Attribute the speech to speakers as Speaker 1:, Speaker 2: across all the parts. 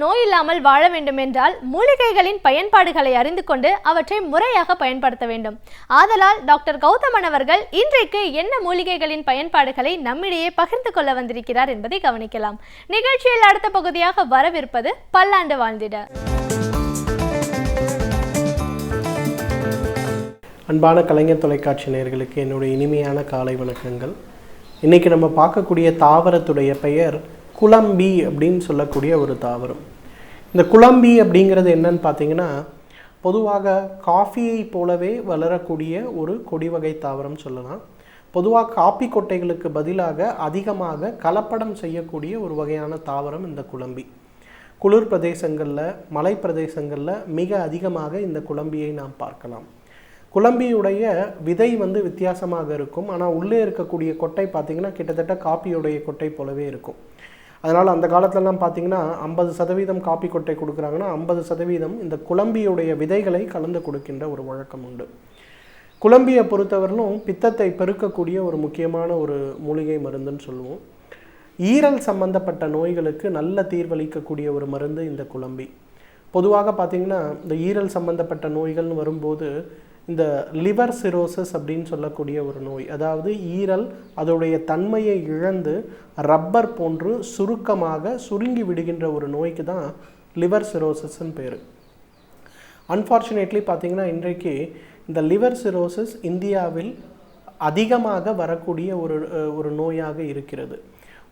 Speaker 1: நோய் இல்லாமல் வாழ வேண்டும் என்றால் மூலிகைகளின் பயன்பாடுகளை அறிந்து கொண்டு அவற்றை முறையாக பயன்படுத்த வேண்டும். ஆதலால் டாக்டர் கௌதமன் அவர்கள் இன்றைக்கு என்ன மூலிகைகளின் பயன்பாடுகளை நம்மிடையே பகிர்ந்து கொள்ள வந்திருக்கிறார் என்பதை கவனிக்கலாம். நிகழ்ச்சியில் அடுத்த பகுதியாக வரவிருப்பது பல்லாண்டு வாழ்ந்திட.
Speaker 2: அன்பான கலைஞர் தொலைக்காட்சி நேயர்களுக்கு என்னுடைய இனிமையான காலை வணக்கங்கள். இன்றைக்கி நம்ம பார்க்கக்கூடிய தாவரத்துடைய பெயர் குழம்பி அப்படின்னு சொல்லக்கூடிய ஒரு தாவரம். இந்த குழம்பி அப்படிங்கிறது என்னன்னு பார்த்தீங்கன்னா, பொதுவாக காஃபியை போலவே வளரக்கூடிய ஒரு கொடி வகை தாவரம் சொல்லலாம். பொதுவாக காப்பி கொட்டைகளுக்கு பதிலாக அதிகமாக கலப்படம் செய்யக்கூடிய ஒரு வகையான தாவரம் இந்த குழம்பி. குளிர் பிரதேசங்களில், மலை பிரதேசங்களில் மிக அதிகமாக இந்த குழம்பியை நாம் பார்க்கலாம். குழம்பியுடைய விதை வித்தியாசமாக இருக்கும். ஆனால் உள்ளே இருக்கக்கூடிய கொட்டை பார்த்திங்கன்னா கிட்டத்தட்ட காப்பியுடைய கொட்டை போலவே இருக்கும். அதனால் அந்த காலத்திலலாம் பார்த்திங்கன்னா 50% காப்பி கொட்டை கொடுக்குறாங்கன்னா 50% இந்த குழம்பியுடைய விதைகளை கலந்து கொடுக்கின்ற ஒரு வழக்கம் உண்டு. குழம்பியை பொறுத்தவரையிலும் பித்தத்தை பெருக்கக்கூடிய ஒரு முக்கியமான ஒரு மூலிகை மருந்துன்னு சொல்லுவோம். ஈரல் சம்பந்தப்பட்ட நோய்களுக்கு நல்ல தீர்வளிக்கக்கூடிய ஒரு மருந்து இந்த குழம்பி. பொதுவாக பார்த்திங்கன்னா இந்த ஈரல் சம்பந்தப்பட்ட நோய்கள்னு வரும்போது இந்த லிவர் சிரோசிஸ் அப்படின்னு சொல்லக்கூடிய ஒரு நோய், அதாவது ஈரல் அதோடைய தன்மையை இழந்து ரப்பர் போன்று சுருக்கமாக சுருங்கி விடுகின்ற ஒரு நோய்க்கு தான் லிவர் சிரோசிஸ்ன்னு பேர். அன்ஃபார்ச்சுனேட்லி பார்த்திங்கன்னா இன்றைக்கு இந்த லிவர் சிரோசிஸ் இந்தியாவில் அதிகமாக வரக்கூடிய ஒரு நோயாக இருக்கிறது.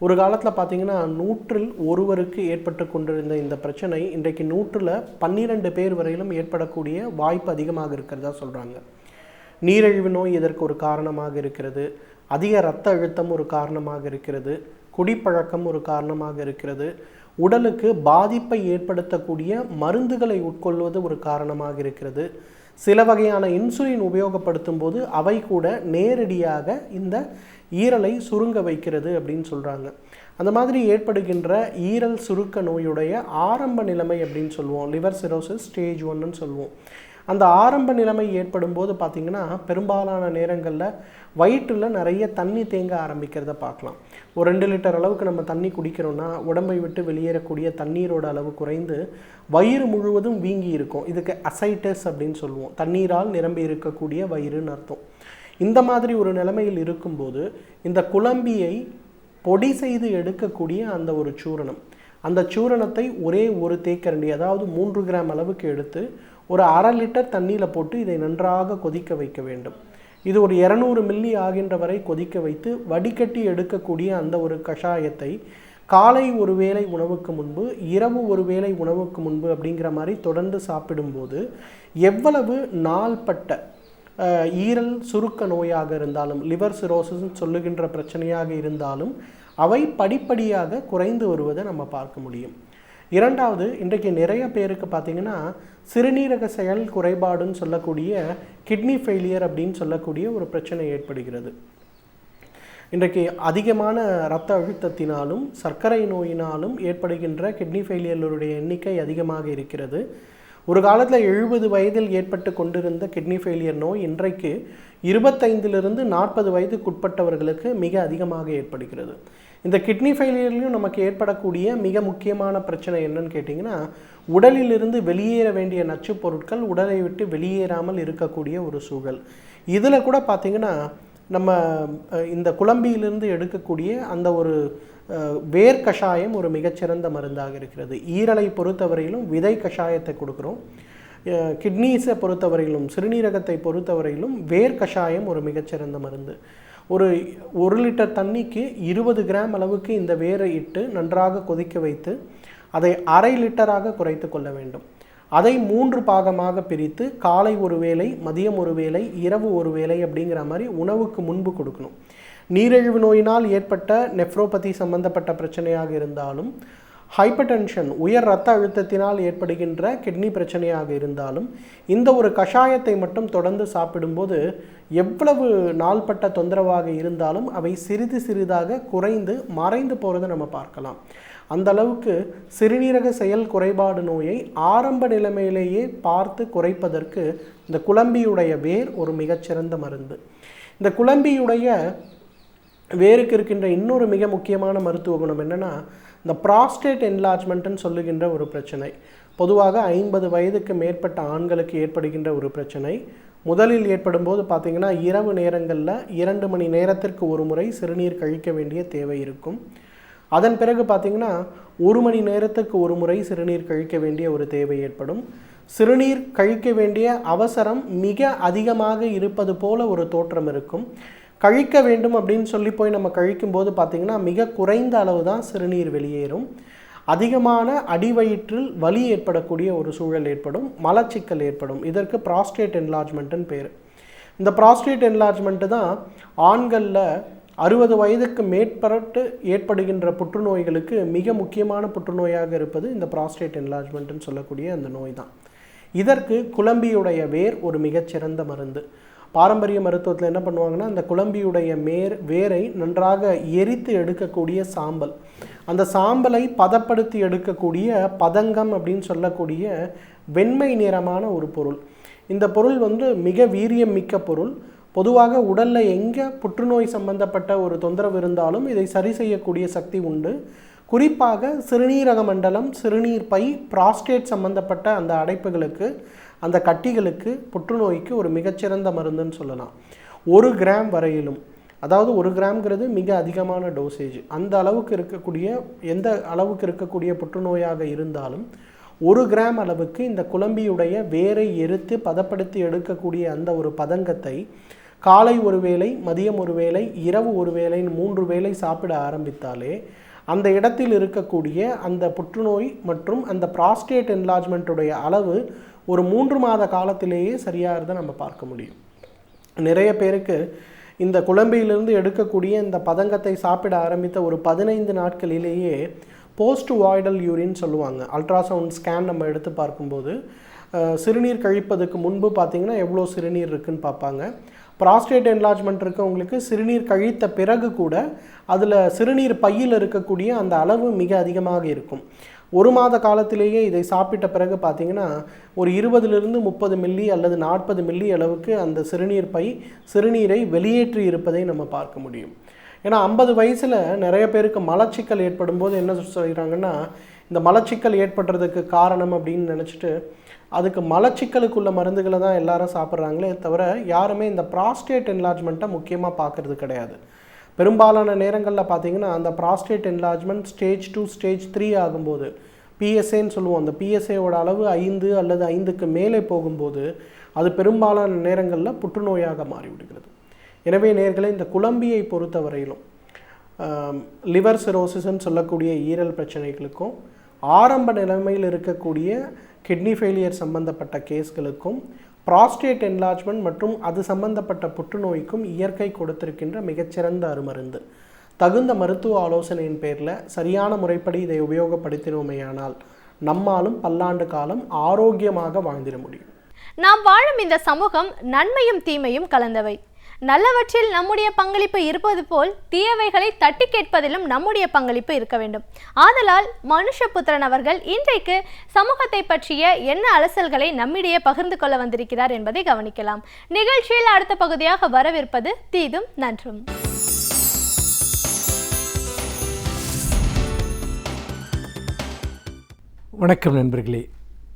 Speaker 2: ஒரு காலத்தில் பார்த்திங்கன்னா 100ல் ஒருவருக்கு ஏற்பட்டு கொண்டிருந்த இந்த பிரச்சனை இன்றைக்கு 100ல் 12 பேர் வரையிலும் ஏற்படக்கூடிய வாய்ப்பு அதிகமாக இருக்கிறதா சொல்கிறாங்க. நீரிழிவு நோய் இதற்கு ஒரு காரணமாக இருக்கிறது. அதிக இரத்த அழுத்தம் ஒரு காரணமாக இருக்கிறது. குடிப்பழக்கம் ஒரு காரணமாக இருக்கிறது. உடலுக்கு பாதிப்பை ஏற்படுத்தக்கூடிய மருந்துகளை உட்கொள்வது ஒரு காரணமாக இருக்கிறது. சில வகையான இன்சுலின் உபயோகப்படுத்தும் போது அவை கூட நேரடியாக இந்த ஈரலை சுருங்க வைக்கிறது அப்படின்னு சொல்கிறாங்க. அந்த மாதிரி ஏற்படுகின்ற ஈரல் சுருக்க நோயுடைய ஆரம்ப நிலைமை அப்படின்னு சொல்லுவோம், லிவர் சிரோசிஸ் ஸ்டேஜ் 1ன்னு சொல்லுவோம். அந்த ஆரம்ப நிலைமை ஏற்படும் போது பார்த்திங்கன்னா பெரும்பாலான நேரங்களில் வயிற்றில் நிறைய தண்ணி தேங்க ஆரம்பிக்கிறத பார்க்கலாம். ஒரு 2 லிட்டர் அளவுக்கு நம்ம தண்ணி குடிக்கிறோன்னா உடம்பை விட்டு வெளியேறக்கூடிய தண்ணீரோட அளவு குறைந்து வயிறு முழுவதும் வீங்கி இருக்கும். இதுக்கு அசைட்டஸ் அப்படின்னு சொல்லுவோம், தண்ணீரால் நிரம்பி இருக்கக்கூடிய வயிறுன்னு அர்த்தம். இந்த மாதிரி ஒரு நிலைமையில் இருக்கும்போது இந்த குழம்பியை பொடி செய்து எடுக்கக்கூடிய அந்த ஒரு சூரணம், அந்த சூரணத்தை ஒரே ஒரு தேக்கரண்டி, அதாவது 3 கிராம் அளவுக்கு எடுத்து ஒரு 1/2 லிட்டர் தண்ணியில் போட்டு இதை நன்றாக கொதிக்க வைக்க வேண்டும். இது ஒரு 200 மில்லி ஆகின்ற வரை கொதிக்க வைத்து வடிகட்டி எடுக்கக்கூடிய அந்த ஒரு கஷாயத்தை காலை ஒரு வேளை உணவுக்கு முன்பு, இரவு ஒரு வேளை உணவுக்கு முன்பு அப்படிங்கிற மாதிரி தொடர்ந்து சாப்பிடும்போது எவ்வளவு நாள்பட்ட ஈரல் சுருக்க நோயாக இருந்தாலும், லிவர் சிரோசிஸ் சொல்லுகின்ற பிரச்சனையாக இருந்தாலும் அவை படிப்படியாக குறைந்து வருவதை நம்ம பார்க்க முடியும். இரண்டாவது, இன்றைக்கு நிறைய பேருக்கு பார்த்திங்கன்னா சிறுநீரக செயல் குறைபாடுன்னு சொல்லக்கூடிய கிட்னி ஃபெயிலியர் அப்படின்னு சொல்லக்கூடிய ஒரு பிரச்சனை ஏற்படுகிறது. இன்றைக்கு அதிகமான இரத்த அழுத்தத்தினாலும் சர்க்கரை நோயினாலும் ஏற்படுகின்ற கிட்னி ஃபெயிலியர்களுடைய எண்ணிக்கை அதிகமாக இருக்கிறது. ஒரு காலத்தில் 70 வயதில் ஏற்பட்டு கொண்டிருந்த கிட்னி ஃபெயிலியர் நோய் இன்றைக்கு 25லிருந்து 40 வயதுக்குட்பட்டவர்களுக்கு மிக அதிகமாக ஏற்படுகிறது. இந்த கிட்னி ஃபெயிலியர்லையும் நமக்கு ஏற்படக்கூடிய மிக முக்கியமான பிரச்சனை என்னன்னு கேட்டிங்கன்னா, உடலிலிருந்து வெளியேற வேண்டிய நச்சுப் பொருட்கள் உடலை விட்டு வெளியேறாமல் இருக்கக்கூடிய ஒரு சூழல். இதில் கூட பார்த்திங்கன்னா நம்ம இந்த குழம்பியிலிருந்து எடுக்கக்கூடிய அந்த ஒரு வேர் கஷாயம் ஒரு மிகச்சிறந்த மருந்தாக இருக்கிறது. ஈரலை பொறுத்தவரையிலும் விதை கஷாயத்தை கொடுக்குறோம். கிட்னிஸை பொறுத்தவரையிலும், சிறுநீரகத்தை பொறுத்தவரையிலும் வேர் கஷாயம் ஒரு மிகச்சிறந்த மருந்து. ஒரு 1 லிட்டர் தண்ணிக்கு 20 கிராம் அளவுக்கு இந்த வேரை இட்டு நன்றாக கொதிக்க வைத்து அதை 1/2 லிட்டராக குறைத்து கொள்ள வேண்டும். அதை 3 பாகமாக பிரித்து காலை ஒரு வேளை, மதியம் ஒரு வேளை, இரவு ஒரு வேளை அப்படிங்கிற மாதிரி உணவுக்கு முன்பு கொடுக்கணும். நீரிழிவு நோயினால் ஏற்பட்ட நெஃப்ரோபதி சம்பந்தப்பட்ட பிரச்சனையாக இருந்தாலும், ஹைப்பர்டென்ஷன் உயர் இரத்த அழுத்தத்தினால் ஏற்படுகின்ற கிட்னி பிரச்சனையாக இருந்தாலும் இந்த ஒரு கஷாயத்தை மட்டும் தொடர்ந்து சாப்பிடும்போது எவ்வளவு நாள்பட்ட தொந்தரவாக இருந்தாலும் அவை சிறிது சிறிதாக குறைந்து மறைந்து போகிறத நம்ம பார்க்கலாம். அந்த அளவுக்கு சிறுநீரக செயல் குறைபாடு நோயை ஆரம்ப நிலைமையிலேயே பார்த்து குறைப்பதற்கு இந்த குழம்பியுடைய வேர் ஒரு மிகச்சிறந்த மருந்து. இந்த குழம்பியுடைய வேருக்கு இருக்கின்ற இன்னொரு மிக முக்கியமான மருத்துவ குணம் என்னென்னா, இந்த ப்ராஸ்டேட் என்லார்ஜ்மெண்ட்டுன்னு சொல்லுகின்ற ஒரு பிரச்சனை பொதுவாக 50 வயதுக்கு மேற்பட்ட ஆண்களுக்கு ஏற்படுகின்ற ஒரு பிரச்சனை. முதலில் ஏற்படும் போது பார்த்திங்கன்னா இரவு நேரங்களில் 2 மணி நேரத்திற்கு ஒரு முறை சிறுநீர் கழிக்க வேண்டிய தேவை இருக்கும். அதன் பிறகு பார்த்திங்கன்னா 1 மணி நேரத்துக்கு ஒரு முறை சிறுநீர் கழிக்க வேண்டிய ஒரு தேவை ஏற்படும். சிறுநீர் கழிக்க வேண்டிய அவசரம் மிக அதிகமாக இருப்பது போல ஒரு தோற்றம் இருக்கும். கழிக்க வேண்டும் அப்படின்னு சொல்லி போய் நம்ம கழிக்கும்போது பார்த்திங்கன்னா மிக குறைந்த அளவு தான் சிறுநீர் வெளியேறும். அதிகமான அடிவயிற்றில் வலி ஏற்படக்கூடிய ஒரு சூழல் ஏற்படும், மலச்சிக்கல் ஏற்படும். இதற்கு ப்ராஸ்டேட் என்லார்ஜ்மெண்ட்டுன்னு பேர். இந்த ப்ராஸ்டேட் என்லார்ஜ்மெண்ட்டு தான் ஆண்களில் 60 வயதுக்கு மேற்பட்டு ஏற்படுகின்ற புற்றுநோய்களுக்கு மிக முக்கியமான புற்றுநோயாக இருப்பது இந்த ப்ராஸ்டேட் என்லார்ஜ்மெண்ட்டுன்னு சொல்லக்கூடிய அந்த நோய் தான். இதற்கு குழம்பியுடைய வேர் ஒரு மிகச்சிறந்த மருந்து. பாரம்பரிய மருத்துவத்தில் என்ன பண்ணுவாங்கன்னா, அந்த குழம்பியுடைய வேரை நன்றாக எரித்து எடுக்கக்கூடிய சாம்பல், அந்த சாம்பலை பதப்படுத்தி எடுக்கக்கூடிய பதங்கம் அப்படின்னு சொல்லக்கூடிய வெண்மை நிறமான ஒரு பொருள். இந்த பொருள் மிக வீரியம் மிக்க பொருள். பொதுவாக உடலில் எங்கே புற்றுநோய் சம்பந்தப்பட்ட ஒரு தொந்தரவு இருந்தாலும் இதை சரி செய்யக்கூடிய சக்தி உண்டு. குறிப்பாக சிறுநீரக மண்டலம், சிறுநீர் பை, ப்ராஸ்டேட் சம்பந்தப்பட்ட அந்த அடைப்புகளுக்கு, அந்த கட்டிகளுக்கு, புற்றுநோய்க்கு ஒரு மிகச்சிறந்த மருந்துன்னு சொல்லலாம். 1 கிராம் வரையிலும், அதாவது 1 கிராம்ங்கிறது மிக அதிகமான டோசேஜ். அந்த அளவுக்கு இருக்கக்கூடிய எந்த அளவுக்கு இருக்கக்கூடிய புற்றுநோயாக இருந்தாலும் 1 கிராம் அளவுக்கு இந்த குழம்பியுடைய வேரை எரித்து பதப்படுத்தி எடுக்கக்கூடிய அந்த ஒரு பதங்கத்தை காலை ஒரு வேளை, மதியம் ஒரு வேளை, இரவு ஒரு வேளைன்னு 3 வேளை சாப்பிட ஆரம்பித்தாலே அந்த இடத்தில் இருக்கக்கூடிய அந்த புற்றுநோய் மற்றும் அந்த ப்ராஸ்டேட் என்லார்ஜ்மெண்ட்டுடைய அளவு ஒரு 3 மாத காலத்திலேயே சரியாகிறத நம்ம பார்க்க முடியும். நிறைய பேருக்கு இந்த குழம்பியிலிருந்து எடுக்கக்கூடிய இந்த பதங்கத்தை சாப்பிட ஆரம்பித்த ஒரு 15 நாட்களிலேயே போஸ்ட் வாய்டல் யூரின் சொல்லுவாங்க. அல்ட்ராசவுண்ட் ஸ்கேன் நம்ம எடுத்து பார்க்கும்போது சிறுநீர் கழிப்பதுக்கு முன்பு பார்த்திங்கன்னா எவ்வளோ சிறுநீர் இருக்குதுன்னு பார்ப்பாங்க. ப்ராஸ்டேட் என்லார்ஜ்மெண்ட் இருக்கவங்களுக்கு சிறுநீர் கழித்த பிறகு கூட அதில் சிறுநீர் பையில் இருக்கக்கூடிய அந்த அளவு மிக அதிகமாக இருக்கும். 1 மாத காலத்திலேயே இதை சாப்பிட்ட பிறகு பார்த்திங்கன்னா ஒரு 20லிருந்து 30 மில்லி அல்லது 40 மில்லி அளவுக்கு அந்த சிறுநீர் பை சிறுநீரை வெளியேற்றி இருப்பதை நம்ம பார்க்க முடியும். ஏன்னா 50 வயசில் நிறைய பேருக்கு மலச்சிக்கல் ஏற்படும் போது என்ன சொல்கிறாங்கன்னா, இந்த மலச்சிக்கல் ஏற்படுறதுக்கு காரணம் அப்படின்னு நினச்சிட்டு அதுக்கு மலச்சிக்கலுக்குள்ள மருந்துகளை தான் எல்லாரும் சாப்பிட்றாங்களே தவிர யாருமே இந்த ப்ராஸ்டேட் என்லார்ஜ்மெண்ட்டை முக்கியமாக பார்க்குறது கிடையாது. பெரும்பாலான நேரங்களில் பார்த்திங்கன்னா அந்த ப்ராஸ்டேட் என்லார்ஜ்மெண்ட் ஸ்டேஜ் 2 ஸ்டேஜ் 3 ஆகும்போது பிஎஸ்ஏன்னு சொல்லுவோம். அந்த பிஎஸ்ஏவோட அளவு 5 அல்லது 5க்கு மேலே போகும்போது அது பெரும்பாலான நேரங்களில் புற்றுநோயாக மாறிவிடுகிறது. எனவே நேயர்களே, இந்த குழம்பியை பொறுத்த வரையிலும் லிவர் சிரோசிஸ்ன்னு சொல்லக்கூடிய ஈரல் பிரச்சனைகளுக்கும் ஆரம்ப நிலைமையில் இருக்கக்கூடிய கிட்னி ஃபெயிலியர் சம்பந்தப்பட்ட கேஸ்களுக்கும் ப்ராஸ்டேட் என்லார்ஜ்மெண்ட் மற்றும் அது சம்பந்தப்பட்ட புற்றுநோய்க்கும் இயற்கை கொடுத்திருக்கின்ற மிகச்சிறந்த அருமருந்து. தகுந்த மருத்துவ ஆலோசனையின் பேரில் சரியான முறைப்படி இதை உபயோகப்படுத்தினோமேயானால் நம்மாலும் பல்லாண்டு காலம் ஆரோக்கியமாக வாழ்ந்திட முடியும்.
Speaker 1: நாம் வாழும் இந்த சமூகம் நன்மையும் தீமையும் கலந்தவை. நல்லவற்றில் நம்முடைய பங்களிப்பு இருப்பது போல் தீயவைகளை தட்டி கேட்பதிலும் நம்முடைய பங்களிப்பு இருக்க வேண்டும். ஆதலால் மனுஷபுத்திரன் அவர்கள் இன்றைக்கு சமூகத்தை பற்றிய என்ன அலசல்களை நம்மிடையே பகிர்ந்து கொள்ள வந்திருக்கிறார் என்பதை கவனிக்கலாம். நிகழ்ச்சியில் அடுத்த பகுதியாக வரவிருப்பது தீதும் நன்றும்.
Speaker 3: வணக்கம் நண்பர்களே,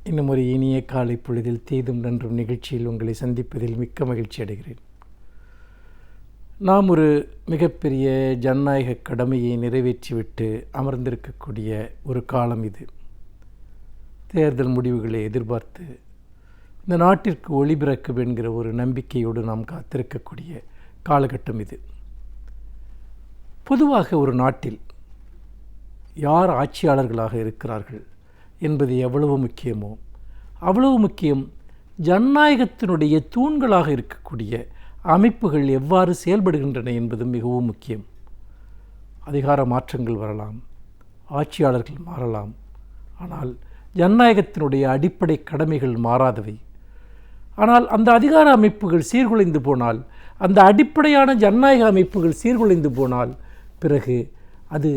Speaker 3: இன்னும் ஒரு இனிய காலை பொழுதில் தீதும் நன்றும் நிகழ்ச்சியில் உங்களை சந்திப்பதில் மிக்க மகிழ்ச்சி அடைகிறேன். நாம் ஒரு மிகப்பெரிய ஜனநாயக கடமையை நிறைவேற்றிவிட்டு அமர்ந்திருக்கக்கூடிய ஒரு காலம் இது. தேர்தல் முடிவுகளை எதிர்பார்த்து இந்த நாட்டிற்கு ஒளிபிறக்கும் என்கிற ஒரு நம்பிக்கையோடு நாம் காத்திருக்கக்கூடிய காலகட்டம் இது. பொதுவாக ஒரு நாட்டில் யார் ஆட்சியாளர்களாக இருக்கிறார்கள் என்பது எவ்வளவு முக்கியமோ அவ்வளவு முக்கியம் ஜனநாயகத்தினுடைய தூண்களாக இருக்கக்கூடிய அமைப்புகள் எவ்வாறு செயல்படுகின்றன என்பது மிகவும் முக்கியம். அதிகார மாற்றங்கள் வரலாம், ஆட்சியாளர்கள் மாறலாம், ஆனால் ஜனநாயகத்தினுடைய அடிப்படை கடமைகள் மாறாதவை. ஆனால் அந்த அதிகார அமைப்புகள் சீர்குலைந்து போனால், அந்த அடிப்படையான ஜனநாயக அமைப்புகள் சீர்குலைந்து போனால் பிறகு அது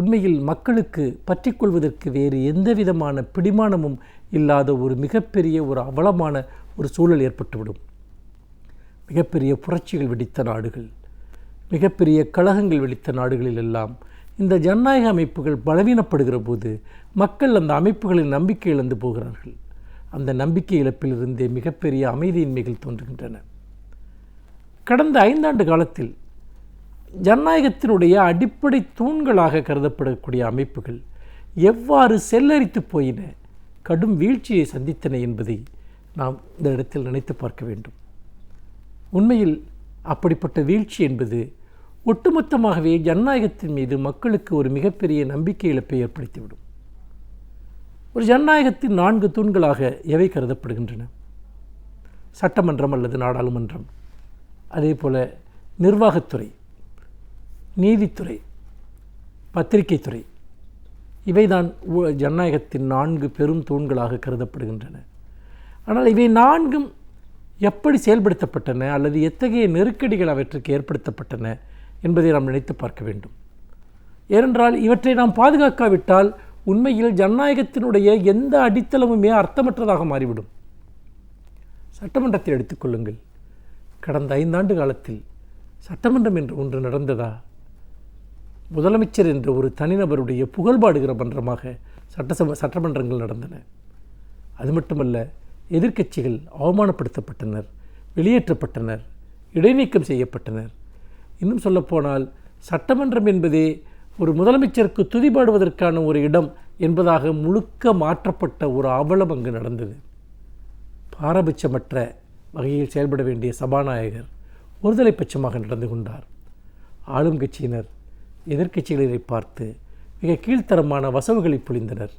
Speaker 3: உண்மையில் மக்களுக்கு பற்றிக்கொள்வதற்கு வேறு எந்த விதமான பிடிமானமும் இல்லாத ஒரு மிகப்பெரிய ஒரு அவலமான ஒரு சூழல் ஏற்பட்டுவிடும். மிகப்பெரிய புரட்சிகள் வெடித்த நாடுகள், மிகப்பெரிய கலகங்கள் வெடித்த நாடுகளில் எல்லாம் இந்த ஜனநாயக அமைப்புகள் பலவீனப்படுகிற போது மக்கள் அந்த அமைப்புகளின் நம்பிக்கை இழந்து போகிறார்கள். அந்த நம்பிக்கை இழப்பிலிருந்தே மிகப்பெரிய அமைதியின்மைகள் தோன்றுகின்றன. கடந்த 5 ஆண்டு காலத்தில் ஜனநாயகத்தினுடைய அடிப்படை தூண்களாக கருதப்படக்கூடிய அமைப்புகள் எவ்வாறு செல்லரித்து போயின, கடும் வீழ்ச்சியை சந்தித்தன என்பதை நாம் இந்த இடத்தில் நினைத்து பார்க்க வேண்டும். உண்மையில் அப்படிப்பட்ட வீழ்ச்சி என்பது ஒட்டுமொத்தமாகவே ஜனநாயகத்தின் மீது மக்களுக்கு ஒரு மிகப்பெரிய நம்பிக்கை இழப்பை ஏற்படுத்திவிடும். ஒரு ஜனநாயகத்தின் 4 தூண்களாக எவை கருதப்படுகின்றன? சட்டமன்றம் அல்லது நாடாளுமன்றம், அதே போல நிர்வாகத்துறை, நீதித்துறை, பத்திரிகைத்துறை, இவைதான் ஜனநாயகத்தின் 4 பெரும் தூண்களாக கருதப்படுகின்றன. ஆனால் இவை 4ம் எப்படி செயல்படுத்தப்பட்டன அல்லது எத்தகைய நெருக்கடிகள் அவற்றுக்கு ஏற்படுத்தப்பட்டன என்பதை நாம் நினைத்து பார்க்க வேண்டும். ஏனென்றால் இவற்றை நாம் பாதுகாக்காவிட்டால் உண்மையில் ஜனநாயகத்தினுடைய எந்த அடித்தளமுமே அர்த்தமற்றதாக மாறிவிடும். சட்டமன்றத்தை எடுத்துக்கொள்ளுங்கள். கடந்த 5 ஆண்டு காலத்தில் சட்டமன்றம் என்று ஒன்று நடந்ததா? முதலமைச்சர் என்ற ஒரு தனிநபருடைய புகழ்பாடுகிற மன்றமாக சட்டமன்றங்கள் நடந்தன. அது மட்டுமல்ல, எதிர்க்கட்சிகள் அவமானப்படுத்தப்பட்டனர், வெளியேற்றப்பட்டனர், இடைநீக்கம் செய்யப்பட்டனர். இன்னும் சொல்லப்போனால் சட்டமன்றம் என்பதே ஒரு முதலமைச்சருக்கு துதிபாடுவதற்கான ஒரு இடம் என்பதாக முழுக்க மாற்றப்பட்ட ஒரு அவலம் அங்கு நடந்தது. பாரபட்சமற்ற வகையில் செயல்பட வேண்டிய சபாநாயகர் ஒருதலை பட்சமாக நடந்து கொண்டார். ஆளும் கட்சியினர் எதிர்க்கட்சிகளை பார்த்து மிக கீழ்த்தரமான வசவுகளை பொழிந்தனர்,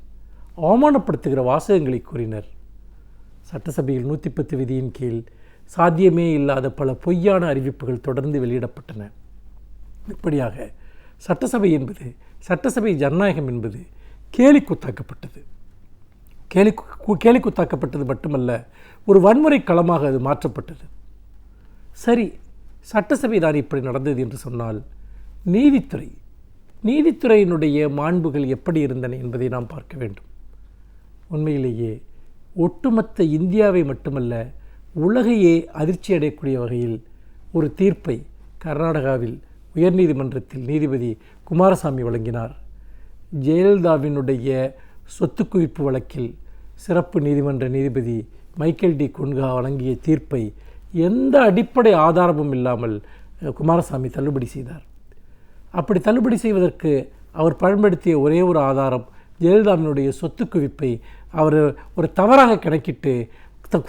Speaker 3: அவமானப்படுத்துகிற வாசகங்களை கூறினர். சட்டசபையில் 110 விதியின் கீழ் சாத்தியமே இல்லாத பல பொய்யான அறிவிப்புகள் தொடர்ந்து வெளியிடப்பட்டன. இப்படியாக சட்டசபை ஜனநாயகம் என்பது கேலிக்கூத்தாக்கப்பட்டது. கேலிக்கூத்தாக்கப்பட்டது மட்டுமல்ல, ஒரு வன்முறை களமாக அது மாற்றப்பட்டது. சரி, சட்டசபை தான் இப்படி நடந்தது என்று சொன்னால், நீதித்துறையினுடைய மாண்புகள் எப்படி இருந்தன என்பதை நாம் பார்க்க வேண்டும். உண்மையிலேயே ஒட்டுமொத்த இந்தியாவை மட்டுமல்ல, உலகையே அதிர்ச்சி அடையக்கூடிய வகையில் ஒரு தீர்ப்பை கர்நாடகாவில் உயர்நீதிமன்றத்தில் நீதிபதி குமாரசாமி வழங்கினார். ஜெயலலிதாவினுடைய சொத்து குவிப்பு வழக்கில் சிறப்பு நீதிமன்ற நீதிபதி மைக்கேல் டி குன்ஹா வழங்கிய தீர்ப்பை எந்த அடிப்படை ஆதாரமும் இல்லாமல் குமாரசாமி தள்ளுபடி செய்தார். அப்படி தள்ளுபடி செய்வதற்கு அவர் பயன்படுத்திய ஒரே ஒரு ஆதாரம் ஜெயலலிதாவினுடைய சொத்து குவிப்பை அவர் ஒரு தவறாக கணக்கிட்டு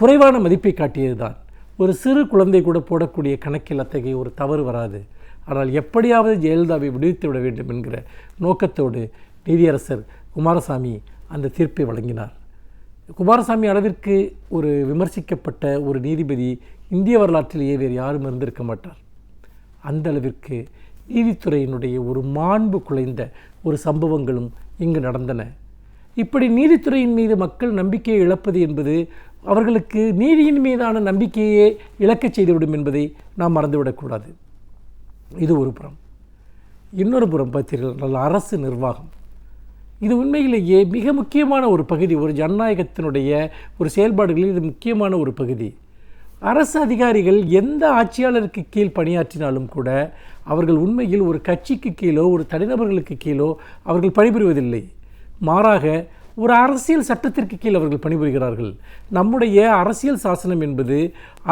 Speaker 3: குறைவான மதிப்பை காட்டியது தான். ஒரு சிறு குழந்தை கூட போடக்கூடிய கணக்கில் அத்தகைய ஒரு தவறு வராது. ஆனால் எப்படியாவது ஜெயலலிதாவை விடுவித்து விட வேண்டும் என்கிற நோக்கத்தோடு நீதியரசர் குமாரசாமி அந்த தீர்ப்பை வழங்கினார். குமாரசாமி அளவிற்கு ஒரு விமர்சிக்கப்பட்ட ஒரு நீதிபதி இந்திய வரலாற்றிலேயே வேறு யாரும் இருந்திருக்க மாட்டார். அந்த அளவிற்கு நீதித்துறையினுடைய ஒரு மாண்பு குலைந்த ஒரு சம்பவங்களும் இங்கு நடந்தன. இப்படி நீதித்துறையின் மீது மக்கள் நம்பிக்கையை இழப்பது என்பது அவர்களுக்கு நீதியின் மீதான நம்பிக்கையே இழக்கச் செய்துவிடும் என்பதை நாம் மறந்துவிடக்கூடாது. இது ஒரு புறம். இன்னொரு புறம் பார்த்தீர்கள், அரசு நிர்வாகம். இது உண்மையிலேயே மிக முக்கியமான ஒரு பகுதி. ஒரு ஜனநாயகத்தினுடைய ஒரு செயல்பாடுகளில் இது முக்கியமான ஒரு பகுதி. அரசு அதிகாரிகள் எந்த ஆட்சியாளருக்கு கீழ் பணியாற்றினாலும் கூட அவர்கள் உண்மையில் ஒரு கட்சிக்கு கீழோ ஒரு தனிநபர்களுக்கு கீழோ அவர்கள் பணிபுரிவதில்லை. மாறாக ஒரு அரசியல் சட்டத்திற்கு கீழ் அவர்கள் பணிபுரிகிறார்கள். நம்முடைய அரசியல் சாசனம் என்பது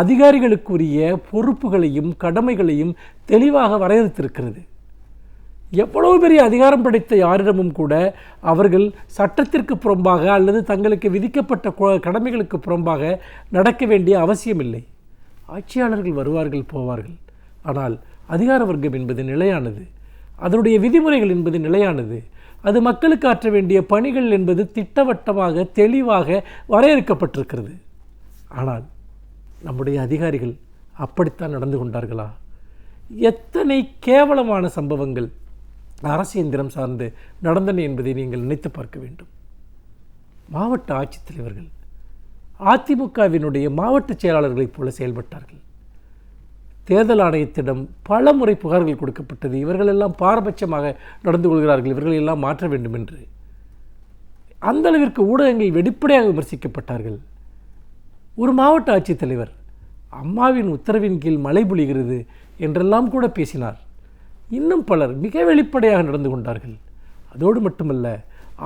Speaker 3: அதிகாரிகளுக்குரிய பொறுப்புகளையும் கடமைகளையும் தெளிவாக வரையறுத்திருக்கிறது. எவ்வளவு பெரிய அதிகாரம் படைத்த யாரிடமும் கூட அவர்கள் சட்டத்திற்கு புறம்பாக அல்லது தங்களுக்கு விதிக்கப்பட்ட கடமைகளுக்கு புறம்பாக நடக்க வேண்டிய அவசியமில்லை. ஆட்சியாளர்கள் வருவார்கள், போவார்கள். ஆனால் அதிகார வர்க்கம் என்பது நிலையானது. அதனுடைய விதிமுறைகள் என்பது நிலையானது. அது மக்களுக்கு ஆற்ற வேண்டிய பணிகள் என்பது திட்டவட்டமாக தெளிவாக வரையறுக்கப்பட்டிருக்கிறது. ஆனால் நம்முடைய அதிகாரிகள் அப்படித்தான் நடந்து கொண்டார்களா? எத்தனை கேவலமான சம்பவங்கள், அரசியந்திரம் சார்ந்து நடந்தன என்பதை நீங்கள் நினைத்து பார்க்க வேண்டும். மாவட்ட ஆட்சித்தலைவர்கள் அதிமுகவினுடைய மாவட்ட செயலாளர்களைப் போல செயல்பட்டார்கள். தேர்தல் ஆணையத்திடம் பல முறை புகார்கள் கொடுக்கப்பட்டது. இவர்களெல்லாம் பாரபட்சமாக நடந்து கொள்கிறார்கள், இவர்களெல்லாம் மாற்ற வேண்டும் என்று. அந்த அளவிற்கு ஊடகங்கள் வெளிப்படையாக விமர்சிக்கப்பட்டார்கள். ஒரு மாவட்ட ஆட்சித்தலைவர் அம்மாவின் உத்தரவின் கீழ் மழை பொழிகிறது என்றெல்லாம் கூட பேசினார். இன்னும் பலர் மிக வெளிப்படையாக நடந்து கொண்டார்கள். அதோடு மட்டுமல்ல,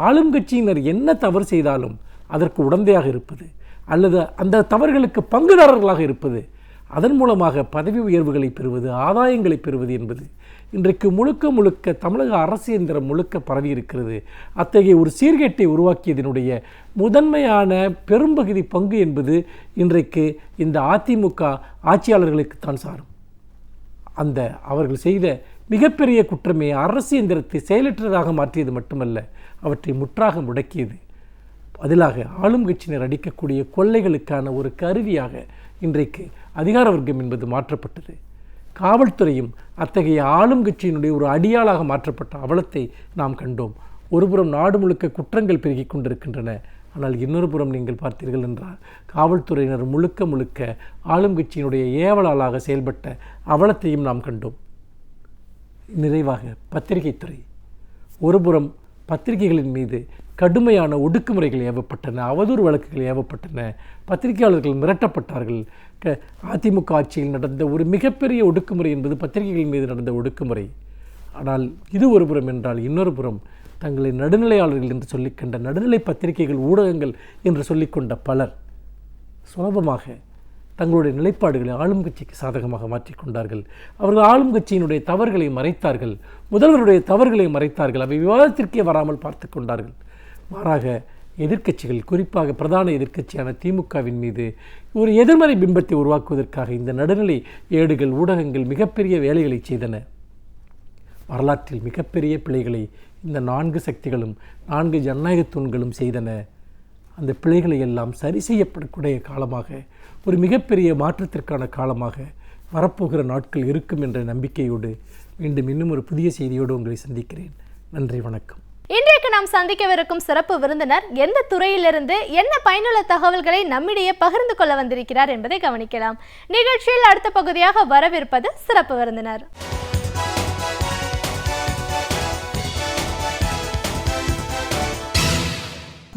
Speaker 3: ஆளும் கட்சியினர் என்ன தவறு செய்தாலும் அதற்கு உடந்தையாக இருப்பது அல்லது அந்த தவறுகளுக்கு பங்குதாரர்களாக இருப்பது, அதன் மூலமாக பதவி உயர்வுகளை பெறுவது, ஆதாயங்களை பெறுவது என்பது இன்றைக்கு முழுக்க முழுக்க தமிழக அரசியந்திரம் முழுக்க பரவி இருக்கிறது. அத்தகைய ஒரு சீர்கேட்டை உருவாக்கியதனுடைய முதன்மையான பெரும்பகுதி பங்கு என்பது இன்றைக்கு இந்த அதிமுக ஆட்சியாளர்களுக்குத்தான் சாரும். அந்த அவர்கள் செய்த மிகப்பெரிய குற்றமே அரசியந்திரத்தை செயலற்றதாக மாற்றியது மட்டுமல்ல, அவற்றை முற்றாக முடக்கியது. பதிலாக ஆளும் கட்சியினர் அடிக்கக்கூடிய கொள்ளைகளுக்கான ஒரு கருவியாக இன்றைக்கு அதிகார வர்க்கம் என்பது மாற்றப்பட்டது. காவல்துறையும் அத்தகைய ஆளும் கட்சியினுடைய ஒரு அடியாளாக மாற்றப்பட்ட அவலத்தை நாம் கண்டோம். ஒருபுறம் நாடு முழுக்க குற்றங்கள் பெருகிக் கொண்டிருக்கின்றன. ஆனால் இன்னொரு புறம் நீங்கள் பார்த்தீர்கள் என்றால் காவல்துறையினர் முழுக்க முழுக்க ஆளும் கட்சியினுடைய ஏவலாளாக செயல்பட்ட அவலத்தையும் நாம் கண்டோம். நிறைவாக பத்திரிகைத்துறை, ஒருபுறம் பத்திரிகைகளின் மீது கடுமையான ஒடுக்குமுறைகள் ஏவப்பட்டன, அவதூறு வழக்குகள் ஏவப்பட்டன, பத்திரிகையாளர்கள் மிரட்டப்பட்டார்கள். அதிமுக ஆட்சியில் நடந்த ஒரு மிகப்பெரிய ஒடுக்குமுறை என்பது பத்திரிகைகள் மீது நடந்த ஒடுக்குமுறை. ஆனால் இது ஒரு புறம் என்றால் இன்னொரு புறம் தங்களை நடுநிலையாளர்கள் என்று சொல்லிக்கொண்ட நடுநிலை பத்திரிகைகள், ஊடகங்கள் என்று சொல்லிக்கொண்ட பலர் சுலபமாக தங்களுடைய நிலைப்பாடுகளை ஆளும் கட்சிக்கு சாதகமாக மாற்றிக்கொண்டார்கள். அவர்கள் ஆளும் கட்சியினுடைய தவறுகளை மறைத்தார்கள், முதல்வருடைய தவறுகளை மறைத்தார்கள், அவை விவாதத்திற்கே வராமல் பார்த்து கொண்டார்கள். மாறாக எதிர்க்கட்சிகள், குறிப்பாக பிரதான எதிர்க்கட்சியான திமுகவின் மீது ஒரு எதிர்மறை பிம்பத்தை உருவாக்குவதற்காக இந்த நடுநிலை ஏடுகள், ஊடகங்கள் மிகப்பெரிய வேலைகளை செய்தன. வரலாற்றில் மிகப்பெரிய பிழைகளை இந்த 4 சக்திகளும் 4 ஜனநாயக தூண்களும் செய்தன. அந்த பிழைகளை எல்லாம் சரி செய்யப்படக்கூடிய காலமாக, ஒரு மிகப்பெரிய மாற்றத்திற்கான காலமாக வரப்போகிற நாட்கள் இருக்கும் என்ற நம்பிக்கையோடு மீண்டும் இன்னும் ஒரு புதிய செய்தியோடு உங்களை சந்திக்கிறேன். நன்றி, வணக்கம்.
Speaker 1: இன்றைக்கு நாம் சந்திக்கவிருக்கும் சிறப்பு விருந்தினர் எந்த துறையிலிருந்து என்ன பயனுள்ள தகவல்களை நம்மிடையே பகிர்ந்து கொள்ள வந்திருக்கிறார் என்பதை கவனிக்கலாம். நிகழ்ச்சியில் அடுத்த பகுதியாக வரவிருப்பது சிறப்பு விருந்தினர்.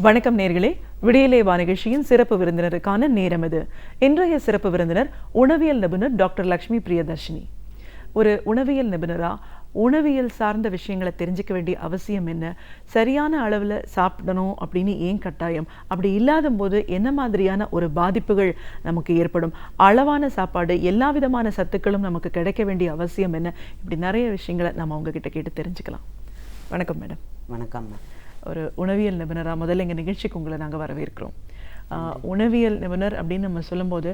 Speaker 4: வணக்கம் நேர்களே, விடியலே வா நிகழ்ச்சியின் சிறப்பு விருந்தினருக்கான நேரம் இது. இன்றைய சிறப்பு விருந்தினர் உணவியல் நிபுணர் டாக்டர் லக்ஷ்மி பிரியதர்ஷினி. ஒரு உணவியல் நிபுணரா உணவியல் சார்ந்த விஷயங்களை தெரிஞ்சுக்க வேண்டிய அவசியம் என்ன, சரியான அளவில் சாப்பிடணும் அப்படின்னு ஏன் கட்டாயம், அப்படி இல்லாத போது என்ன மாதிரியான ஒரு பாதிப்புகள் நமக்கு ஏற்படும், அளவான சாப்பாடு, எல்லா விதமான சத்துக்களும் நமக்கு கிடைக்க வேண்டிய அவசியம் என்ன, இப்படி நிறைய விஷயங்களை நம்ம அவங்கக்கிட்ட கேட்டு தெரிஞ்சுக்கலாம். வணக்கம் மேடம்.
Speaker 5: வணக்கம்.
Speaker 4: ஒரு உணவியல் நிபுணராக முதல்ல எங்கள் நிகழ்ச்சிக்கு உங்களை நாங்கள் வரவேற்கிறோம். உணவியல் நிபுணர் அப்படின்னு நம்ம சொல்லும்போது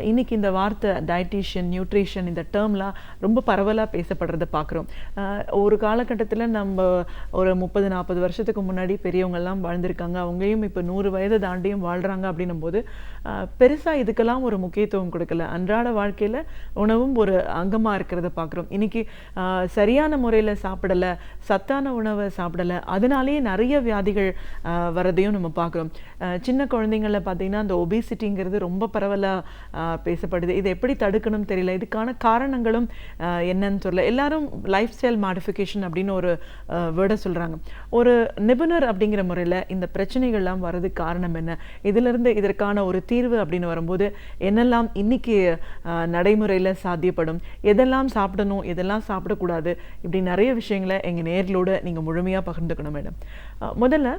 Speaker 4: இன்னைக்கு இந்த வார்த்தை டயட்டீஷியன், நியூட்ரிஷன், இந்த டேர்ம்லாம் ரொம்ப பரவலாக பேசப்படுறத பார்க்குறோம். ஒரு காலகட்டத்தில் நம்ம ஒரு 30-40 வருஷத்துக்கு முன்னாடி பெரியவங்கெல்லாம் வாழ்ந்திருக்காங்க, அவங்களையும் இப்போ 100 வயது தாண்டியும் வாழ்கிறாங்க. அப்படின்னும் போது பெருசாக இதுக்கெல்லாம் ஒரு முக்கியத்துவம் கொடுக்கல. அன்றாட வாழ்க்கையில் உணவும் ஒரு அங்கமாக இருக்கிறத பார்க்குறோம். இன்னைக்கு சரியான முறையில் சாப்பிடலை, சத்தான உணவை சாப்பிடலை, அதனாலேயே நிறைய வியாதிகள் வரதையும் நம்ம பார்க்குறோம். சின்ன குழந்தைங்கள பார்த்தீங்கன்னா அந்த ஒபிசிட்டிங்கிறது ரொம்ப பரவலாக பேசப்படுது. இதை எப்படி தடுக்கணும் தெரியல. இதுக்கான காரணங்களும் என்னன்னு சொல்ல, எல்லாரும் லைஃப் ஸ்டைல் மாடிஃபிகேஷன் அப்படின்னு ஒரு வேர்டை சொல்கிறாங்க. ஒரு நிபுணர் அப்படிங்கிற முறையில் இந்த பிரச்சனைகள்லாம் வர்றதுக்கு காரணம் என்ன, இதிலிருந்து இதற்கான ஒரு தீர்வு அப்படின்னு வரும்போது என்னெல்லாம் இன்னைக்கு நடைமுறையில் சாத்தியப்படும், எதெல்லாம் சாப்பிடணும், எதெல்லாம் சாப்பிடக்கூடாது, இப்படி நிறைய விஷயங்களை எங்கள் நேர்களோடு நீங்கள் முழுமையாக பகிர்ந்துக்கணும் மேடம். முதல்ல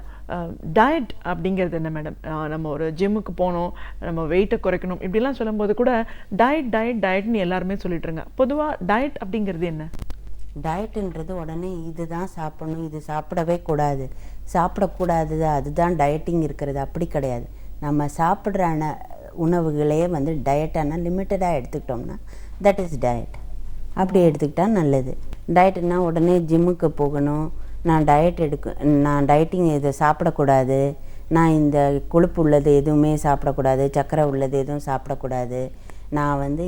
Speaker 4: டயட் அப்படிங்கிறது என்ன மேடம்? நம்ம ஒரு ஜிம்முக்கு போகணும், நம்ம வெயிட்டை குறைக்கணும், இப்படிலாம் சொல்லும்போது கூட டயட் டயட் டயட்னு எல்லாருமே சொல்லிட்டுருங்க. பொதுவாக டயட் அப்படிங்கிறது என்ன?
Speaker 5: டயட்டுன்றது உடனே இதுதான் சாப்பிடணும், இது சாப்பிடவே கூடாது, சாப்பிடக்கூடாது அதுதான் டயட்டிங் இருக்கிறது, அப்படி கிடையாது. நம்ம சாப்பிட்ற உணவுகளே வந்து டயட்டான லிமிட்டடாக எடுத்துக்கிட்டோம்னா தட் இஸ் டயட். அப்படி எடுத்துக்கிட்டால் நல்லது. டயட்டுன்னா உடனே ஜிம்முக்கு போகணும், நான் டயட்டிங் இதை சாப்பிடக்கூடாது, நான் இந்த கொழுப்பு உள்ளது எதுவுமே சாப்பிடக்கூடாது, சர்க்கரை உள்ளது எதுவும் சாப்பிடக்கூடாது, நான் வந்து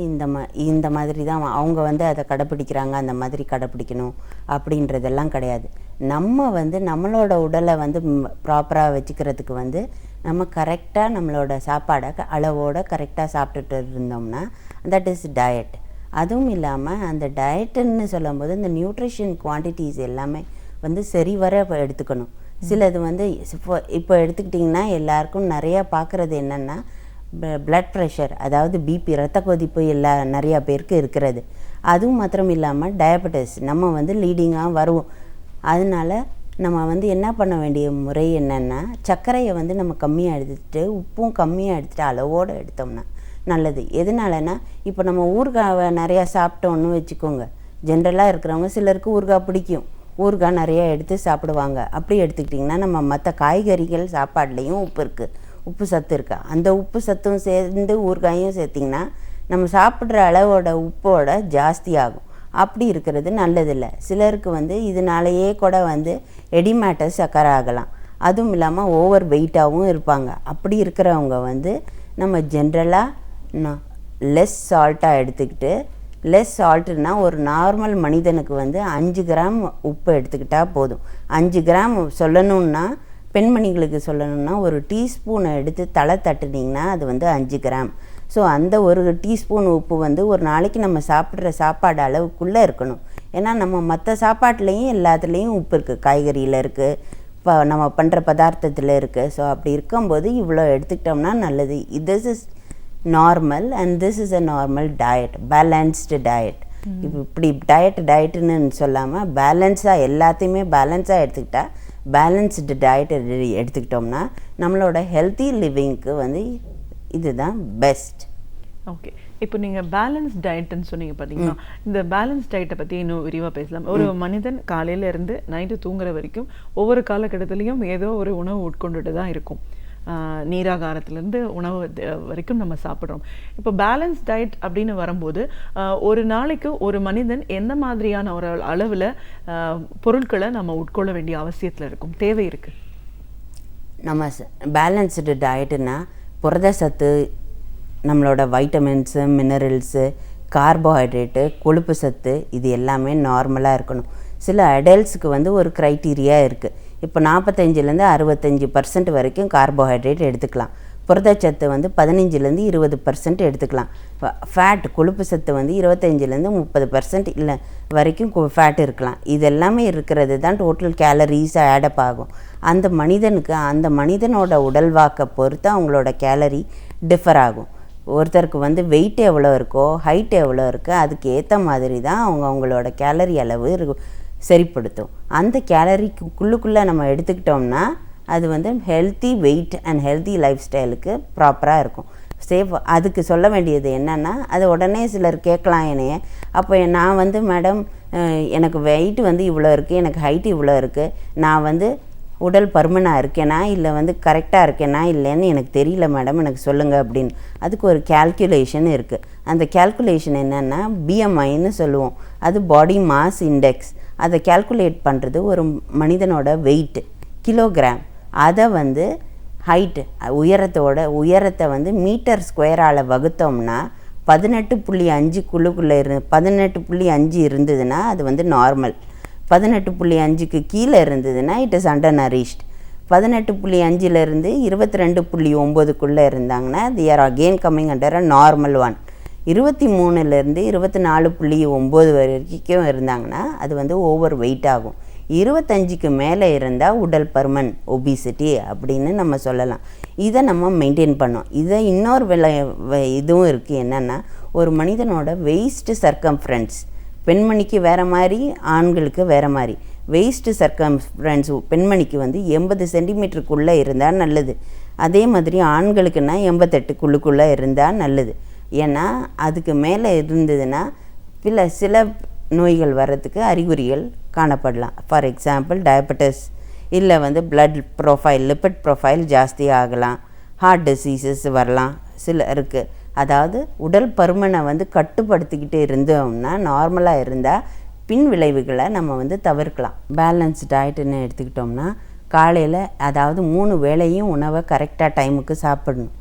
Speaker 5: இந்த மாதிரி தான் அவங்க வந்து அதை கடைப்பிடிக்கிறாங்க, அந்த மாதிரி கடைப்பிடிக்கணும் அப்படின்றதெல்லாம் கிடையாது. நம்ம வந்து நம்மளோட உடலை வந்து ப்ராப்பராக வச்சுக்கிறதுக்கு வந்து நம்ம கரெக்டாக நம்மளோட சாப்பாடை அளவோடு கரெக்டாக சாப்பிட்டுட்டு இருந்தோம்னா தட் இஸ் டயட். அதுவும் இல்லாமல் அந்த டயட்டுன்னு சொல்லும்போது இந்த நியூட்ரிஷன் குவான்டிட்டிஸ் எல்லாமே வந்து சரிவர எடுத்துக்கணும். சிலது வந்து இப்போ எடுத்துக்கிட்டிங்கன்னா எல்லாருக்கும் நிறையா பார்க்குறது என்னென்னா பிளட் ப்ரெஷர், அதாவது பிபி, ரத்த கொதிப்பு நிறையா பேருக்கு இருக்கிறது. அதுவும் மாத்திரம் இல்லாமல் டயபெட்டிஸ் நம்ம வந்து லீடிங்காக வருவோம். அதனால நம்ம வந்து என்ன பண்ண வேண்டிய முறை என்னென்னா சர்க்கரையை வந்து நம்ம கம்மியாக எடுத்துகிட்டு உப்பும் கம்மியாக எடுத்துகிட்டு அளவோடு எடுத்தோம்னா நல்லது. எதனாலனா இப்போ நம்ம ஊறுகாவை நிறையா சாப்பிட்டோன்னு வச்சுக்கோங்க, ஜென்ரலாக இருக்கிறவங்க சிலருக்கு ஊறுகாய் பிடிக்கும், ஊறுகாய் நிறையா எடுத்து சாப்பிடுவாங்க. அப்படி எடுத்துக்கிட்டிங்கன்னா நம்ம மற்ற காய்கறிகள் சாப்பாடுலேயும் உப்பு இருக்குது, உப்பு சத்து இருக்கா, அந்த உப்பு சத்தும் சேர்ந்து ஊறுகாயும் சேர்த்திங்கன்னா நம்ம சாப்பிட்ற அளவோட உப்போட ஜாஸ்தி ஆகும். அப்படி இருக்கிறது நல்லதில்லை. சிலருக்கு வந்து இதனாலேயே கூட வந்து எடிமேட்டஸ் சக்கரை ஆகலாம். அதுவும் இல்லாமல் ஓவர் வெயிட்டாகவும் இருப்பாங்க. அப்படி இருக்கிறவங்க வந்து நம்ம ஜென்ரலாக லெஸ் சால்ட்டாக எடுத்துக்கிட்டு, லெஸ் சால்ட்டுன்னா ஒரு நார்மல் மனிதனுக்கு வந்து 5 கிராம் உப்பு எடுத்துக்கிட்டால் போதும். 5 கிராம் சொல்லணுன்னா பெண்மணிகளுக்கு சொல்லணும்னா ஒரு டீஸ்பூனை எடுத்து தலை தட்டுனிங்கன்னா அது வந்து 5 கிராம். ஸோ அந்த ஒரு டீஸ்பூன் உப்பு வந்து ஒரு நாளைக்கு நம்ம சாப்பிட்ற சாப்பாடு அளவுக்குள்ளே இருக்கணும். ஏன்னா நம்ம மற்ற சாப்பாட்லேயும் எல்லாத்துலேயும் உப்பு இருக்குது, காய்கறியில் இருக்குது, இப்போ நம்ம பண்ணுற பதார்த்தத்தில் இருக்குது. ஸோ அப்படி இருக்கும்போது இவ்வளோ எடுத்துக்கிட்டோம்னா நல்லது. This is normal and this is a normal diet, balanced diet. இப்போ இப்படி டயட்டுன்னு சொல்லாமல் பேலன்ஸாக எல்லாத்தையுமே பேலன்ஸாக எடுத்துக்கிட்டால் பேலன்ஸ்டு டயட் எடுத்துக்கிட்டோம்னா நம்மளோட ஹெல்த்தி லிவிங்க்கு வந்து இதுதான் பெஸ்ட்.
Speaker 4: ஓகே, இப்போ நீங்கள் பேலன்ஸ் டயட்னு சொன்னீங்க பார்த்தீங்கன்னா, இந்த பேலன்ஸ் டயட்டை பற்றி இன்னும் விரிவாக பேசலாம். ஒரு மனிதன் காலையில இருந்து நைட்டு தூங்குற வரைக்கும் ஒவ்வொரு காலகட்டத்திலையும் ஏதோ ஒரு உணவு உட்கொண்டுட்டு தான் இருக்கும். நீராகாரத்துலேருந்து உணவு வரைக்கும் நம்ம சாப்பிட்றோம். இப்போ பேலன்ஸ் டயட் அப்படின்னு வரும்போது ஒரு நாளைக்கு ஒரு மனிதன் எந்த மாதிரியான ஒரு அளவில் பொருட்களை நம்ம உட்கொள்ள வேண்டிய அவசியத்தில் இருக்கும், தேவை இருக்குது?
Speaker 5: நம்ம பேலன்ஸ்டு டயட்டுன்னா புரத சத்து, நம்மளோட வைட்டமின்ஸு, மினரல்ஸு, கார்போஹைட்ரேட்டு, கொழுப்பு சத்து இது எல்லாமே நார்மலாக இருக்கணும். சில அடல்ட்ஸுக்கு வந்து ஒரு க்ரைட்டீரியா இருக்குது. இப்போ 45லேருந்து 65% வரைக்கும் கார்போஹைட்ரேட் எடுத்துக்கலாம். புரதச்சத்து வந்து 15லேருந்து 20% எடுத்துக்கலாம். ஃபேட், கொழுப்பு சத்து வந்து 25லேருந்து 30% இல்லை வரைக்கும் ஃபேட் இருக்கலாம். இது எல்லாமே இருக்கிறது தான் டோட்டல் கேலரிஸ் ஆடப் ஆகும். அந்த மனிதனுக்கு அந்த மனிதனோட உடல்வாக்கை பொறுத்து அவங்களோட கேலரி டிஃபர் ஆகும். ஒருத்தருக்கு வந்து வெயிட் எவ்வளோ இருக்கோ, ஹைட் எவ்வளோ இருக்கோ அதுக்கு ஏற்ற மாதிரி தான் அவங்களோட கேலரி அளவு சரிப்படுத்தும். அந்த கேலரிக்குள்ளுக்குள்ளே நம்ம எடுத்துக்கிட்டோம்னா அது வந்து healthy weight and healthy life ஸ்டைலுக்கு ப்ராப்பராக இருக்கும், சேஃப். அதுக்கு சொல்ல வேண்டியது என்னென்னா, அது உடனே சிலர் கேட்கலாம் என்னைய, அப்போ நான் வந்து மேடம் எனக்கு வெயிட் வந்து இவ்வளோ இருக்குது, எனக்கு ஹைட் இவ்வளோ இருக்குது, நான் வந்து உடல் பருமனாக இருக்கேனா இல்லை வந்து கரெக்டாக இருக்கேனா இல்லைன்னு எனக்கு தெரியல மேடம், எனக்கு சொல்லுங்கள் அப்படின்னு. அதுக்கு ஒரு கேல்குலேஷன் இருக்குது. அந்த கேல்குலேஷன் என்னென்னா பிஎம்ஐன்னு சொல்லுவோம், அது பாடி மாஸ் இண்டெக்ஸ். அதை கேல்குலேட் பண்ணுறது ஒரு மனிதனோட வெயிட் கிலோகிராம், அதை வந்து ஹைட்டு உயரத்தை வந்து மீட்டர் ஸ்கொயரால் வகுத்தோம்னா 18.5 18.5 இருந்ததுன்னா அது வந்து நார்மல். 18.5க்கு கீழே இருந்ததுன்னா இட் இஸ் அண்டர் நரிஷ்ட். 18.5லேருந்து 22.9க்குள்ளே இருந்தாங்கன்னா they are again coming under a normal one. 23லேருந்து 24.9 வரைக்கும் இருந்தாங்கன்னா அது வந்து ஓவர் வெயிட் ஆகும். 25க்கு மேலே இருந்தால் உடல் பருமன், ஒபிசிட்டி அப்படின்னு நம்ம சொல்லலாம். இதை நம்ம மெயின்டைன் பண்ணோம். இதை இன்னொரு இதுவும் இருக்குது என்னென்னா, ஒரு மனிதனோட வெயிஸ்ட் சர்க்கம்ஃபரன்ஸ் பெண்மணிக்கு வேறு மாதிரி, ஆண்களுக்கு வேறு மாதிரி. வெயிஸ்ட் சர்க்கம்ஃபரன்ஸ் பெண்மணிக்கு வந்து 80 சென்டிமீட்டருக்குள்ளே இருந்தால் நல்லது. அதே மாதிரி ஆண்களுக்குன்னா 88க்குள்ளுக்குள்ளே இருந்தால் நல்லது. ஏன்னா அதுக்கு மேலே இருந்ததுன்னா சில நோய்கள் வர்றதுக்கு அறிகுறிகள் காணப்படலாம். ஃபார் எக்ஸாம்பிள் டயபெட்டிஸ், இல்லை வந்து பிளட் ப்ரொஃபைல், லிப்பிட் ப்ரொஃபைல் ஜாஸ்தி ஆகலாம், ஹார்ட் டிசீசஸ் வரலாம் சிலருக்கு. அதாவது உடல் பருமனை வந்து கட்டுப்படுத்திக்கிட்டு இருந்தோம்னா, நார்மலாக இருந்தால் பின் விளைவுகளை நம்ம வந்து தவிர்க்கலாம். பேலன்ஸ் டயட்டுன்னு எடுத்துக்கிட்டோம்னா காலையில் அதாவது 3 வேளையும் உணவை கரெக்டாக டைமுக்கு சாப்பிடணும்.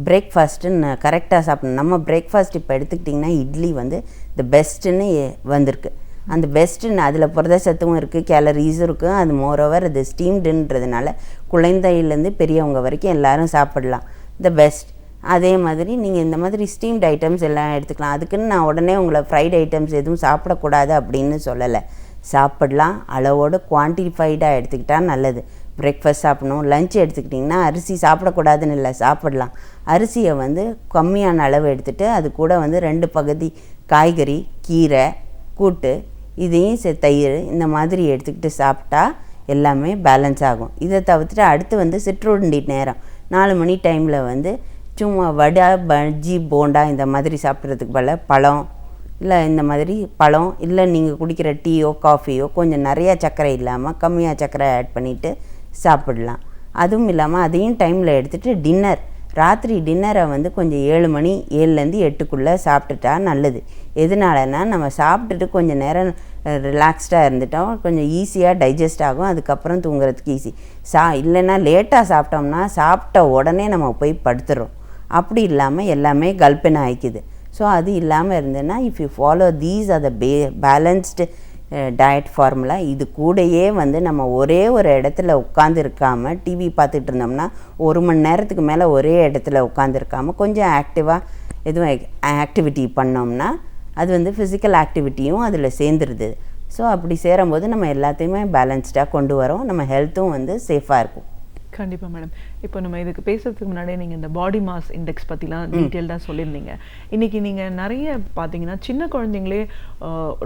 Speaker 5: பிரேக்ஃபாஸ்ட்டுன்னு கரெக்டாக சாப்பிடணும். நம்ம பிரேக்ஃபாஸ்ட் இப்போ எடுத்துக்கிட்டிங்கன்னா இட்லி வந்து த பெஸ்ட்டுன்னு வந்திருக்கு. அந்த பெஸ்ட்டுன்னு அதில் புரதச்சத்தும் இருக்குது, கேலரிஸும் இருக்குது. அது மோரோவர் அது ஸ்டீம்டுன்றதுனால குழந்தையிலேருந்து பெரியவங்க வரைக்கும் எல்லோரும் சாப்பிடலாம். The best. அதே மாதிரி நீங்கள் இந்த மாதிரி ஸ்டீம்டு ஐட்டம்ஸ் எல்லாம் எடுத்துக்கலாம். அதுக்குன்னு நான் உடனே உங்களை ஃப்ரைட் ஐட்டம்ஸ் எதுவும் சாப்பிடக்கூடாது அப்படின்னு சொல்லலை. சாப்பிடலாம், அளவோடு குவான்டிஃபைடாக எடுத்துக்கிட்டால் நல்லது. பிரேக்ஃபாஸ்ட் சாப்பிடணும். லஞ்ச் எடுத்துக்கிட்டிங்கன்னா அரிசி சாப்பிடக்கூடாதுன்னு இல்லை, சாப்பிடலாம். அரிசியை வந்து கம்மியான அளவு எடுத்துகிட்டு அது கூட வந்து 2 பகுதி காய்கறி, கீரை, கூட்டு, இதையும் தயிர் இந்த மாதிரி எடுத்துக்கிட்டு சாப்பிட்டா எல்லாமே பேலன்ஸ் ஆகும். இதை தவிர்த்துட்டு அடுத்து வந்து சிற்றுண்டி நேரம் 4 மணி டைமில் வந்து சும்மா வடை, பஜ்ஜி, போண்டா இந்த மாதிரி சாப்பிட்றதுக்கு பதிலாக பழம், இல்லை இந்த மாதிரி பழம், இல்லை நீங்கள் குடிக்கிற டீயோ காஃபியோ கொஞ்சம் நிறையா சர்க்கரை இல்லாமல் கம்மியாக சர்க்கரை ஆட் பண்ணிவிட்டு சாப்பிடலாம். அதுவும் இல்லாமல் அதையும் டைமில் எடுத்துகிட்டு ராத்திரி டின்னரை வந்து கொஞ்சம் 7 மணி 7லேருந்து 8க்குள்ளே சாப்பிட்டுட்டா நல்லது. எதனாலனா நம்ம சாப்பிட்டுட்டு கொஞ்சம் நேரம் ரிலாக்ஸ்டாக இருந்துட்டோம், கொஞ்சம் ஈஸியாக டைஜஸ்ட் ஆகும், அதுக்கப்புறம் தூங்குறதுக்கு ஈஸி. இல்லைன்னா லேட்டாக சாப்பிட்டோம்னா சாப்பிட்ட உடனே நம்ம போய் படுத்துடுறோம். அப்படி இல்லாமல் எல்லாமே கல்பனை ஆயிக்குது. ஸோ அது இல்லாமல் இருந்ததுன்னா if you follow these are the balanced diet formula. இது கூடயே வந்து நம்ம ஒரே ஒரு இடத்துல உட்காந்துருக்காமல் டிவி பார்த்துட்டு இருந்தோம்னா 1 மணி நேரத்துக்கு மேலே ஒரே இடத்துல உட்காந்துருக்காமல் கொஞ்சம் ஆக்டிவாக எதுவும் ஆக்டிவிட்டி பண்ணோம்னா அது வந்து ஃபிசிக்கல் ஆக்டிவிட்டியும் அதில் சேர்ந்துருது. ஸோ அப்படி சேரும்போது நம்ம எல்லாத்தையுமே பேலன்ஸ்டாக கொண்டு வரோம், நம்ம ஹெல்த்தும் வந்து சேஃபாக இருக்கும்.
Speaker 4: கண்டிப்பாக மேடம். இப்போ நம்ம இதுக்கு பேசுறதுக்கு முன்னாடியே நீங்கள் இந்த பாடி மாஸ் இண்டெக்ஸ் பற்றிலாம் டீட்டெயில்டாக சொல்லியிருந்தீங்க. இன்றைக்கி நீங்கள் நிறைய பார்த்தீங்கன்னா சின்ன குழந்தைங்களே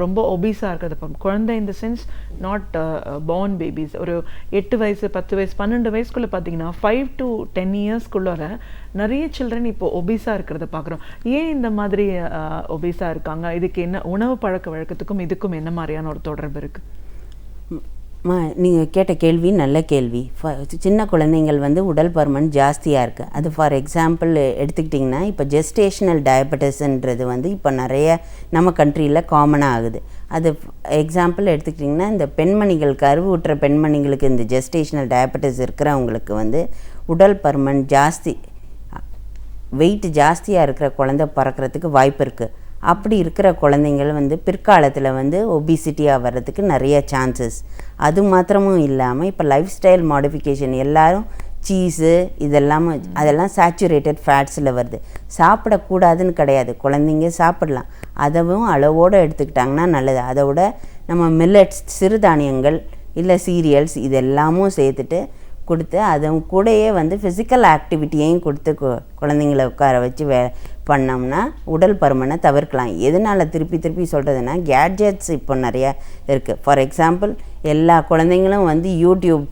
Speaker 4: ரொம்ப ஒபீஸாக இருக்கிறது. இப்போ குழந்தை இந்த சென்ஸ் நாட் பார்ன் பேபிஸ், ஒரு 8 வயசு 10 வயசு 12 வயசுக்குள்ளே பார்த்தீங்கன்னா 5 to 10 இயர்ஸ்க்குள்ளே நிறைய சில்ட்ரன் இப்போ ஒபீஸாக இருக்கிறத பார்க்குறோம். ஏன் இந்த மாதிரி ஒபீஸாக இருக்காங்க? இதுக்கு என்ன உணவு பழக்க வழக்கத்துக்கும் இதுக்கும் என்ன மாதிரியான ஒரு தொடர்பு இருக்குது?
Speaker 5: நீங்கள் கேட்ட கேள்வி நல்ல கேள்வி. சின்ன குழந்தைங்கள் வந்து உடல் பருமன் ஜாஸ்தியாக இருக்குது. அது ஃபார் எக்ஸாம்பிள் எடுத்துக்கிட்டிங்கன்னா இப்போ ஜெஸ்டேஷனல் டயபெட்டிஸ்ன்றது வந்து இப்போ நிறைய நம்ம கண்ட்ரியில் காமனாக ஆகுது. அது எக்ஸாம்பிள் எடுத்துக்கிட்டிங்கன்னா இந்த பெண்மணிகள், கருவுற்ற பெண்மணிகளுக்கு இந்த ஜெஸ்டேஷனல் டயபெட்டிஸ் இருக்கிறவங்களுக்கு வந்து உடல் பருமன் ஜாஸ்தி, வெயிட் ஜாஸ்தியாக இருக்கிற குழந்தை பிறக்கிறதுக்கு வாய்ப்பு இருக்குது. அப்படி இருக்கிற குழந்தைங்கள் வந்து பிற்காலத்தில் வந்து ஒபிசிட்டியாக வர்றதுக்கு நிறைய சான்சஸ். அது மாத்திரமும் இல்லாமல் இப்போ லைஃப் ஸ்டைல் மாடிஃபிகேஷன், எல்லோரும் சீஸு அதெல்லாம் சேச்சுரேட்டட் ஃபேட்ஸில் வருது. சாப்பிடக்கூடாதுன்னு கிடையாது, குழந்தைங்க சாப்பிடலாம், அதவும் அளவோடு எடுத்துக்கிட்டாங்கன்னா நல்லது. அதை விட நம்ம மில்லட்ஸ், சிறுதானியங்கள், இல்லை சீரியல்ஸ் இதெல்லாமும் சேர்த்துட்டு கொடுத்து அதன் கூடயே வந்து ஃபிசிக்கல் ஆக்டிவிட்டியையும் கொடுத்து குழந்தைங்கள உட்கார வச்சு பண்ணோம்னா உடல் பருமனை தவிர்க்கலாம். எதனால் திருப்பி சொல்கிறதுனா கேட்ஜெட்ஸ் இப்போ நிறையா இருக்குது. ஃபார் எக்ஸாம்பிள் எல்லா குழந்தைங்களும் வந்து யூடியூப்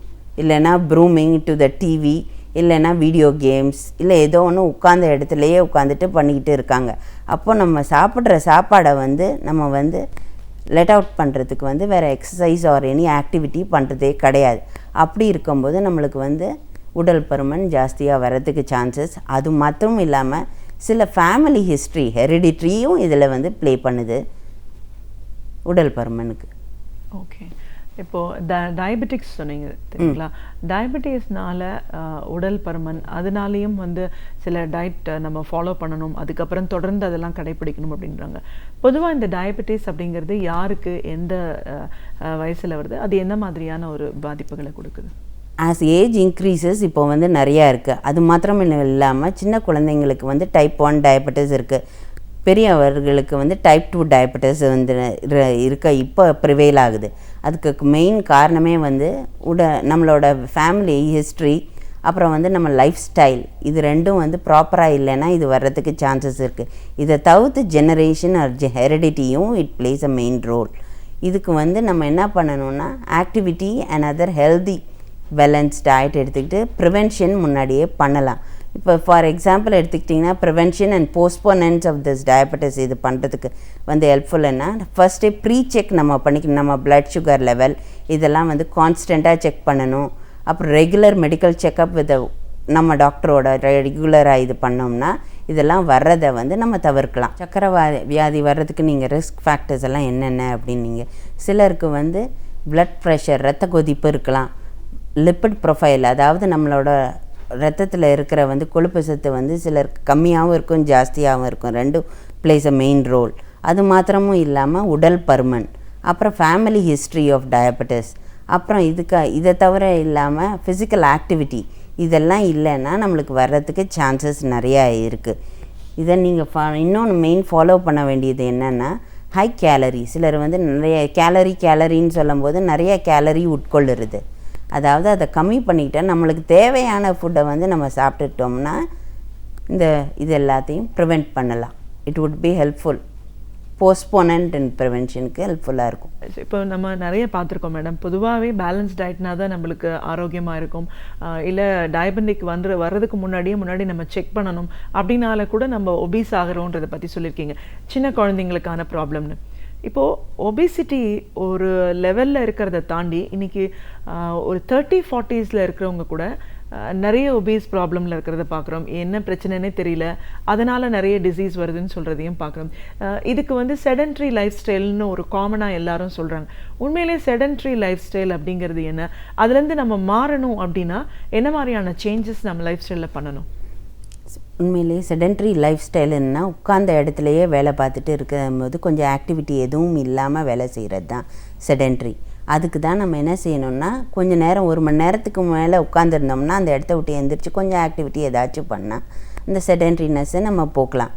Speaker 5: இல்லைன்னா ப்ரூமிங் டு த டிவி இல்லைன்னா வீடியோ கேம்ஸ் இல்லை ஏதோ ஒன்று உட்காந்த இடத்துலையே உட்காந்துட்டு பண்ணிக்கிட்டு இருக்காங்க. அப்போ நம்ம சாப்பிட்ற சாப்பாடை வந்து நம்ம வந்து லெட் அவுட் பண்ணுறதுக்கு வந்து வேறு எக்ஸசைஸ் ஆர் எனி ஆக்டிவிட்டி பண்ணுறதே கிடையாது. அப்படி இருக்கும்போது நம்மளுக்கு வந்து உடல் பருமன் ஜாஸ்தியாக வர்றதுக்கு சான்சஸ். அது மாத்திரம் இல்லாமல் சில ஃபேமிலி ஹிஸ்ட்ரி, ஹெரிடிட்ரியும் இதில் வந்து ப்ளே பண்ணுது உடல் பருமனுக்கு.
Speaker 4: ஓகே. இப்போது டயபெட்டிக்ஸ் சொன்னீங்க தெரியுங்களா? டயபெட்டிஸ்னால உடல் பருமன், அதனாலேயும் வந்து சில டயட் நம்ம ஃபாலோ பண்ணணும், அதுக்கப்புறம் தொடர்ந்து அதெல்லாம் கடைப்பிடிக்கணும் அப்படின்றாங்க. பொதுவாக இந்த டயபெட்டிஸ் அப்படிங்கிறது யாருக்கு எந்த வயசில் வருது, அது என்ன மாதிரியான ஒரு பாதிப்புகளை கொடுக்குது?
Speaker 5: ஆஸ் ஏஜ் இன்க்ரீசஸ் இப்போ வந்து நிறையா இருக்குது. அது மாத்திரம் இல்லாமல் சின்ன குழந்தைங்களுக்கு வந்து டைப் 1 டயபெட்டிஸ் இருக்குது, பெரியவர்களுக்கு வந்து டைப் 2 டயபெட்டிஸ் வந்து இப்போ ப்ரிவேல் ஆகுது. அதுக்கு மெயின் காரணமே வந்து நம்மளோட ஃபேமிலி ஹிஸ்ட்ரி, அப்புறம் வந்து நம்ம லைஃப் ஸ்டைல், இது ரெண்டும் வந்து ப்ராப்பராக இல்லைன்னா இது வர்றதுக்கு சான்சஸ் இருக்குது. இதை தவிர்த்து ஜெனரேஷன் ஆர் ஹெரிடிட்டியும் it plays a main role. இதுக்கு வந்து நம்ம என்ன பண்ணணும்னா activity and other healthy balance diet எடுத்துக்கிட்டு ப்ரிவென்ஷன் முன்னாடியே பண்ணலாம். இப்போ ஃபார் எக்ஸாம்பிள் எடுத்துக்கிட்டிங்கன்னா prevention and postponement of this diabetes இது பண்ணுறதுக்கு வந்து ஹெல்ப்ஃபுல்லுன்னா ஃபஸ்ட்டே ப்ரீ செக் நம்ம பண்ணிக்கணும். நம்ம பிளட் சுகர் லெவல் இதெல்லாம் வந்து கான்ஸ்டண்ட்டாக செக் பண்ணணும். அப்புறம் ரெகுலர் மெடிக்கல் செக்கப் வித் நம்ம டாக்டரோட ரெகுலராக இது பண்ணோம்னா இதெல்லாம் வர்றதை வந்து நம்ம தவிர்க்கலாம். சக்கரை வியாதி வர்றதுக்கு நீங்கள் ரிஸ்க் ஃபேக்டர்ஸ் எல்லாம் என்னென்ன அப்படின்னு நீங்கள் சிலருக்கு வந்து பிளட் ப்ரெஷர், இரத்த கொதிப்பு இருக்கலாம். லிப்பிட் ப்ரொஃபைல், அதாவது நம்மளோட ரத்தத்தில் இருக்கிற வந்து கொழுப்பு சத்து வந்து சிலருக்கு கம்மியாகவும் இருக்கும் ஜாஸ்தியாகவும் இருக்கும், ரெண்டும் பிளேஸ் அ மெயின் ரோல். அது மாத்திரமும் இல்லாமல் உடல் பருமன், அப்புறம் ஃபேமிலி ஹிஸ்ட்ரி ஆஃப் டயபெட்டிஸ், அப்புறம் இதை தவிர இல்லாமல் ஃபிசிக்கல் ஆக்டிவிட்டி, இதெல்லாம் இல்லைன்னா நம்மளுக்கு வர்றதுக்கு சான்சஸ் நிறையா இருக்குது. இதை நீங்கள் இன்னொன்று மெயின் ஃபாலோ பண்ண வேண்டியது என்னென்னா ஹை கேலரி. சிலர் வந்து நிறைய கேலரின்னு சொல்லும்போது நிறைய கேலரி உட்கொள்ளுறது, அதாவது அதை கம்மி பண்ணிக்கிட்டா நம்மளுக்கு தேவையான ஃபுட்டை வந்து நம்ம சாப்பிட்டுட்டோம்னா இது எல்லாத்தையும் ப்ரிவெண்ட் பண்ணலாம். It would be helpful. Postponement and ப்ரிவென்ஷனுக்கு ஹெல்ப்ஃபுல்லாக இருக்கும்.
Speaker 4: இப்போ நம்ம நிறைய பார்த்துருக்கோம் மேடம், பொதுவாகவே பேலன்ஸ் டயட்னா தான் நம்மளுக்கு ஆரோக்கியமாக இருக்கும். இல்லை டயபெட்டிக் வர்றதுக்கு முன்னாடி நம்ம செக் பண்ணணும் அப்படின்னால கூட நம்ம ஒபீஸ் ஆகிறோன்றதை பற்றி சொல்லியிருக்கீங்க, சின்ன குழந்தைங்களுக்கான ப்ராப்ளம்னு. இப்போது ஒபிசிட்டி ஒரு லெவலில் இருக்கிறத தாண்டி இன்றைக்கி ஒரு 30-40s இருக்கிறவங்க கூட நிறைய ஒபீஸ் ப்ராப்ளமில் இருக்கிறத பார்க்குறோம். என்ன பிரச்சனைனே தெரியல, அதனால் நிறைய டிசீஸ் வருதுன்னு சொல்கிறதையும் பார்க்குறோம். இதுக்கு வந்து செடன்ட்ரி லைஃப் ஸ்டைல்னு ஒரு காமனாக எல்லாரும் சொல்கிறாங்க. உண்மையிலே செடன்ட்ரி லைஃப் ஸ்டைல் அப்படிங்கிறது என்ன? அதுலேருந்து நம்ம மாறணும் அப்படின்னா என்ன மாதிரியான சேஞ்சஸ் நம்ம லைஃப் ஸ்டைலில் பண்ணணும்?
Speaker 5: உண்மையிலேயே செடன்ட்ரி லைஃப் ஸ்டைலுன்னா உட்கார்ந்த இடத்துலையே வேலை பார்த்துட்டு இருக்கும்போது கொஞ்சம் ஆக்டிவிட்டி எதுவும் இல்லாமல் வேலை செய்கிறது தான் செடன்ட்ரி. அதுக்கு தான் நம்ம என்ன செய்யணும்னா கொஞ்சம் நேரம் 1 மணி நேரத்துக்கு மேலே உட்காந்துருந்தோம்னா அந்த இடத்த விட்டு எழுந்திரிச்சு கொஞ்சம் ஆக்டிவிட்டி ஏதாச்சும் பண்ணால் இந்த செடன்ட்ரினஸ்ஸை நம்ம போக்கலாம்.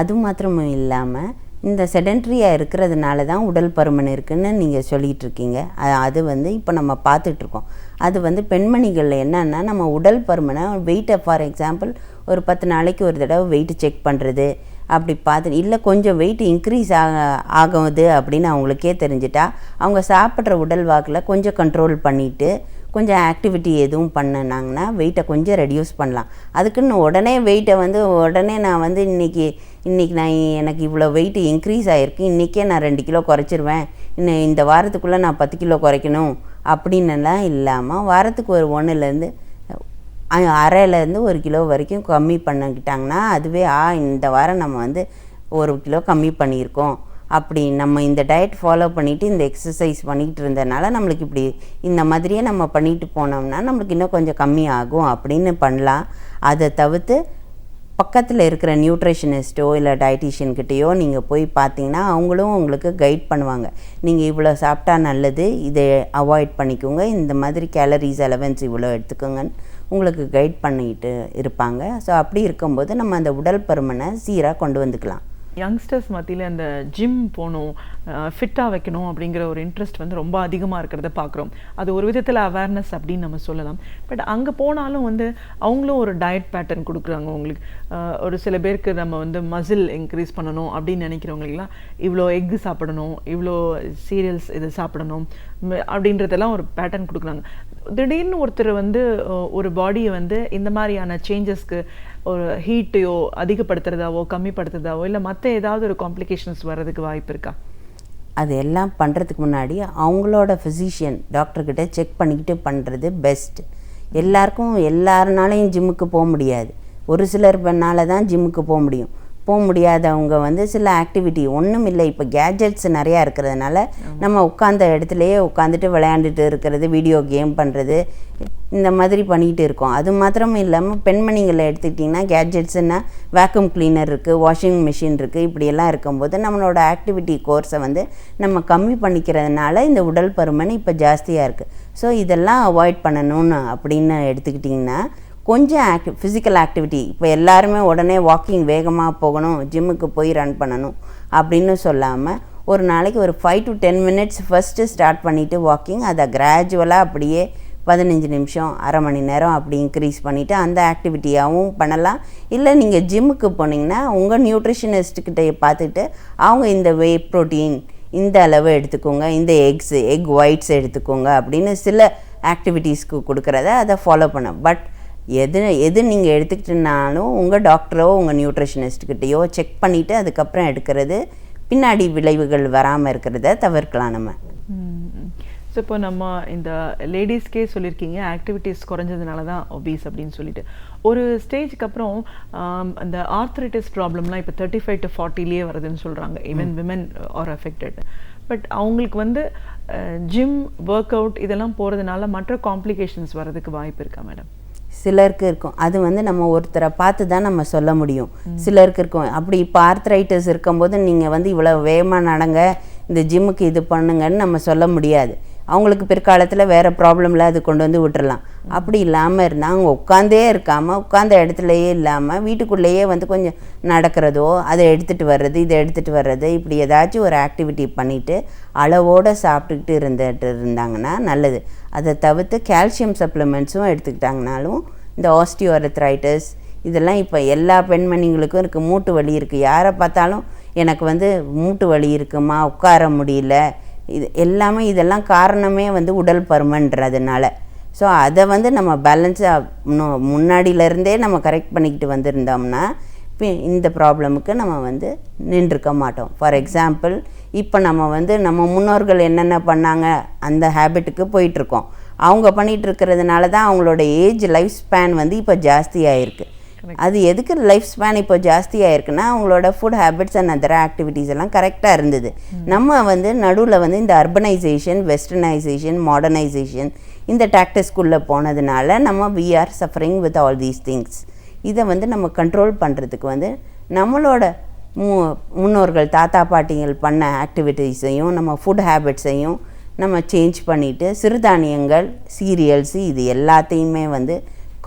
Speaker 5: அது மாத்திரமும் இல்லாமல் இந்த செடன்ட்ரியாக இருக்கிறதுனால தான் உடல் பருமன் இருக்குதுன்னு நீங்கள் சொல்லிகிட்டு இருக்கீங்க. அது வந்து இப்போ நம்ம பார்த்துட்ருக்கோம். அது வந்து பெண்மணிகளில் என்னென்னா நம்ம உடல் பருமனை வெயிட்டை ஃபார் எக்ஸாம்பிள் ஒரு 10 நாளைக்கு ஒரு தடவை வெயிட்டு செக் பண்ணுறது அப்படி பார்த்து, இல்லை கொஞ்சம் வெயிட் இன்க்ரீஸ் ஆகுது அப்படின்னு அவங்களுக்கே தெரிஞ்சிட்டா அவங்க சாப்பிட்ற உடல் வாக்கில் கொஞ்சம் கண்ட்ரோல் பண்ணிவிட்டு கொஞ்சம் ஆக்டிவிட்டி எதுவும் பண்ணினாங்கன்னா வெயிட்டை கொஞ்சம் ரெடியூஸ் பண்ணலாம். அதுக்குன்னு உடனே வெயிட்டை வந்து நான் வந்து இன்றைக்கி நான் எனக்கு இவ்வளோ வெயிட் இன்க்ரீஸ் ஆகிருக்கு, இன்றைக்கே நான் 2 கிலோ குறைச்சிருவேன், இன்னும் இந்த வாரத்துக்குள்ளே நான் 10 கிலோ குறைக்கணும் அப்படின்னுலாம் இல்லாமல் வாரத்துக்கு ஒரு 1லேருந்து 1/2 கிலோ வரைக்கும் கம்மி பண்ணிக்கிட்டாங்கன்னா அதுவே இந்த வாரம் நம்ம வந்து 1 கிலோ கம்மி பண்ணியிருக்கோம். அப்படி நம்ம இந்த டயட் ஃபாலோ பண்ணிவிட்டு இந்த எக்ஸசைஸ் பண்ணிக்கிட்டு இருந்ததுனால நம்மளுக்கு இப்படி இந்த மாதிரியே நம்ம பண்ணிட்டு போனோம்னா நம்மளுக்கு இன்னும் கொஞ்சம் கம்மி ஆகும் அப்படின்னு பண்ணலாம். அதை தவிர்த்து பக்கத்தில் இருக்கிற நியூட்ரிஷனிஸ்ட்டோ இல்லை டயட்டீஷியன்கிட்டையோ நீங்கள் போய் பார்த்தீங்கன்னா அவங்களும் உங்களுக்கு கைட் பண்ணுவாங்க. நீங்கள் இவ்வளோ சாப்பிட்டா நல்லது, இதை அவாய்ட் பண்ணிக்கோங்க, இந்த மாதிரி கேலரிஸ் அலவன்ஸ் இவ்வளோ எடுத்துக்கோங்கன்னு உங்களுக்கு கைட் பண்ணிக்கிட்டு இருப்பாங்க. ஸோ அப்படி இருக்கும்போது நம்ம அந்த உடல் பருமனை சீராக கொண்டு வந்துக்கலாம்.
Speaker 4: யங்ஸ்டர்ஸ் மத்தியில் அந்த ஜிம் போகணும், ஃபிட்டாக வைக்கணும் அப்படிங்கிற ஒரு இன்ட்ரெஸ்ட் வந்து ரொம்ப அதிகமாக இருக்கிறத பார்க்குறோம். அது ஒரு விதத்தில் அவேர்னஸ் அப்படின்னு நம்ம சொல்லலாம். பட் அங்கே போனாலும் வந்து அவங்களும் ஒரு டயட் பேட்டர்ன் கொடுக்குறாங்க உங்களுக்கு. ஒரு சில பேருக்கு நம்ம வந்து மசில் இன்க்ரீஸ் பண்ணணும் அப்படின்னு நினைக்கிறவங்களுக்குலாம் இவ்வளோ எக்கு சாப்பிடணும், இவ்வளோ சீரியல்ஸ் இது சாப்பிடணும் அப்படின்றதெல்லாம் ஒரு பேட்டர்ன் கொடுக்குறாங்க. திடீர்னு ஒருத்தர் வந்து ஒரு பாடியை வந்து இந்த மாதிரியான சேஞ்சஸ்க்கு ஒரு ஹீட்டையோ அதிகப்படுத்துறதாவோ கம்மிப்படுத்துறதாவோ இல்லை மற்ற ஏதாவது ஒரு காம்ப்ளிகேஷன்ஸ் வர்றதுக்கு வாய்ப்பு இருக்கா?
Speaker 5: அது எல்லாம் பண்ணுறதுக்கு முன்னாடி அவங்களோட ஃபிசிஷியன் டாக்டர்கிட்ட செக் பண்ணிக்கிட்டு பண்ணுறது பெஸ்ட். எல்லாருனாலையும் ஜிம்முக்கு போக முடியாது, ஒரு சிலர் பண்ணால தான் ஜிம்முக்கு போக முடியாதவங்க வந்து சில ஆக்டிவிட்டி ஒன்றும் இல்லை. இப்போ கேஜெட்ஸ் நிறையா இருக்கிறதுனால நம்ம உட்காந்த இடத்துலையே உட்காந்துட்டு விளையாண்டுட்டு இருக்கிறது, வீடியோ கேம் பண்ணுறது, இந்த மாதிரி பண்ணிகிட்டு இருக்கோம். அது மாத்திரமும் இல்லாமல் பெண்மணிகளை எடுத்துக்கிட்டிங்கன்னா கேஜெட்ஸுன்னா வேக்யூம் கிளீனர் இருக்குது, வாஷிங் மிஷின் இருக்குது, இப்படியெல்லாம் இருக்கும்போது நம்மளோட ஆக்டிவிட்டி கோர்ஸை வந்து நம்ம கம்மி பண்ணிக்கிறதுனால இந்த உடல் பருமன் இப்போ ஜாஸ்தியாக இருக்குது. ஸோ இதெல்லாம் அவாய்ட் பண்ணணும்னு அப்படின்னு எடுத்துக்கிட்டிங்கன்னா கொஞ்சம் ஃபிசிக்கல் ஆக்டிவிட்டி, இப்போ எல்லாருமே உடனே வாக்கிங் வேகமாக போகணும், ஜிம்முக்கு போய் ரன் பண்ணணும் அப்படின்னு சொல்லாமல் ஒரு நாளைக்கு ஒரு 5 to 10 minutes ஃபஸ்ட்டு ஸ்டார்ட் பண்ணிவிட்டு வாக்கிங், அதை கிராஜுவலாக அப்படியே 15 நிமிஷம், அரை மணி நேரம் அப்படி இன்க்ரீஸ் பண்ணிவிட்டு அந்த ஆக்டிவிட்டியாகவும் பண்ணலாம். இல்லை நீங்கள் ஜிம்முக்கு போனீங்கன்னா உங்கள் நியூட்ரிஷனிஸ்ட்டுக்கிட்ட பார்த்துட்டு அவங்க இந்த வே ப்ரோட்டீன் இந்த அளவு எடுத்துக்கோங்க, இந்த எக் ஒயிட்ஸ் எடுத்துக்கோங்க அப்படின்னு சில ஆக்டிவிட்டீஸ்க்கு கொடுக்குறத அதை ஃபாலோ பண்ண. பட் எது நீங்கள் எடுத்துக்கிட்டனாலும் உங்கள் டாக்டரோ உங்கள் நியூட்ரிஷனிஸ்ட்கிட்டையோ செக் பண்ணிவிட்டு அதுக்கப்புறம் எடுக்கிறது பின்னாடி விளைவுகள் வராமல் இருக்கிறத தவிர்க்கலாம் நம்ம.
Speaker 4: ஸோ இப்போ நம்ம இந்த லேடிஸ்க்கே சொல்லியிருக்கீங்க ஆக்டிவிட்டீஸ் குறைஞ்சதுனால தான் ஒபீஸ் அப்படின்னு சொல்லிட்டு, ஒரு ஸ்டேஜுக்கு அப்புறம் அந்த ஆர்த்ரைட்டிஸ் ப்ராப்ளம்லாம் இப்போ 35 to 40 வருதுன்னு சொல்கிறாங்க. Even women are affected. But அவங்களுக்கு வந்து ஜிம் ஒர்க் அவுட் இதெல்லாம் போகிறதுனால மற்ற காம்ப்ளிகேஷன்ஸ் வர்றதுக்கு வாய்ப்பு இருக்கா மேடம்?
Speaker 5: சிலருக்கு இருக்கும். அது வந்து நம்ம ஒருத்தரை பார்த்து தான் நம்ம சொல்ல முடியும். சிலருக்கு இருக்கும். அப்படி இப்போ ஆர்த்ரைட்டிஸ் இருக்கும்போது நீங்கள் வந்து இவ்வளோ வேகமாக நடங்க, இந்த ஜிம்முக்கு இது பண்ணுங்கன்னு நம்ம சொல்ல முடியாது. அவங்களுக்கு பிற்காலத்தில் வேறு ப்ராப்ளமில் அது கொண்டு வந்து விட்டுறலாம். அப்படி இல்லாமல் இருந்தால் அவங்க உட்காந்தே இருக்காமல், உட்காந்த இடத்துலையே இல்லாமல் வீட்டுக்குள்ளேயே வந்து கொஞ்சம் நடக்கிறதோ, அதை எடுத்துகிட்டு வர்றது, இதை எடுத்துகிட்டு வர்றது, இப்படி ஏதாச்சும் ஒரு ஆக்டிவிட்டி பண்ணிவிட்டு அளவோடு சாப்பிட்டுக்கிட்டு இருந்தாங்கன்னா நல்லது. அதை தவிர்த்து கால்சியம் சப்ளிமெண்ட்ஸும் எடுத்துக்கிட்டாங்கனாலும் இந்த ஆஸ்டியோஆர்த்ரைட்டிஸ் இதெல்லாம் இப்போ எல்லா பெண்மணிங்களுக்கும் இருக்குது. மூட்டு வலி இருக்குது, யாரை பார்த்தாலும் எனக்கு வந்து மூட்டு வலி இருக்குமா, உட்கார முடியல, இது எல்லாமே இதெல்லாம் காரணமே வந்து உடல் பருமன்றதுனால. ஸோ அதை வந்து நம்ம பேலன்ஸாக முன்னாடியிலேருந்தே நம்ம கரெக்ட் பண்ணிக்கிட்டு வந்திருந்தோம்னா இப்போ இந்த ப்ராப்ளமுக்கு நம்ம வந்து நின்றுக்க மாட்டோம். ஃபார் எக்ஸாம்பிள் இப்போ நம்ம வந்து நம்ம முன்னோர்கள் என்னென்ன பண்ணாங்க அந்த ஹேபிட்டுக்கு போயிட்டுருக்கோம். அவங்க பண்ணிகிட்டு இருக்கிறதுனால தான் அவங்களோட லைஃப் ஸ்பேன் வந்து இப்போ ஜாஸ்தியாகிருக்கு. அது எதுக்கு லைஃப் ஸ்பேன் இப்போ ஜாஸ்தியாகிருக்குன்னா அவங்களோட food habits and other activities எல்லாம் கரெக்டாக இருந்தது. நம்ம வந்து நடுவில் வந்து இந்த அர்பனைசேஷன், வெஸ்டர்னைசேஷன், மாடர்னைசேஷன் இந்த டாக்டிஸ்குள்ளே போனதுனால நம்ம we are suffering with all these things. இதை வந்து நம்ம கண்ட்ரோல் பண்ணுறதுக்கு வந்து நம்மளோட முன்னோர்கள் தாத்தா பாட்டிகள் பண்ண ஆக்டிவிட்டீஸையும் நம்ம ஃபுட் ஹேபிட்ஸையும் நம்ம சேஞ்ச் பண்ணிவிட்டு சிறுதானியங்கள், சீரியல்ஸு இது எல்லாத்தையுமே வந்து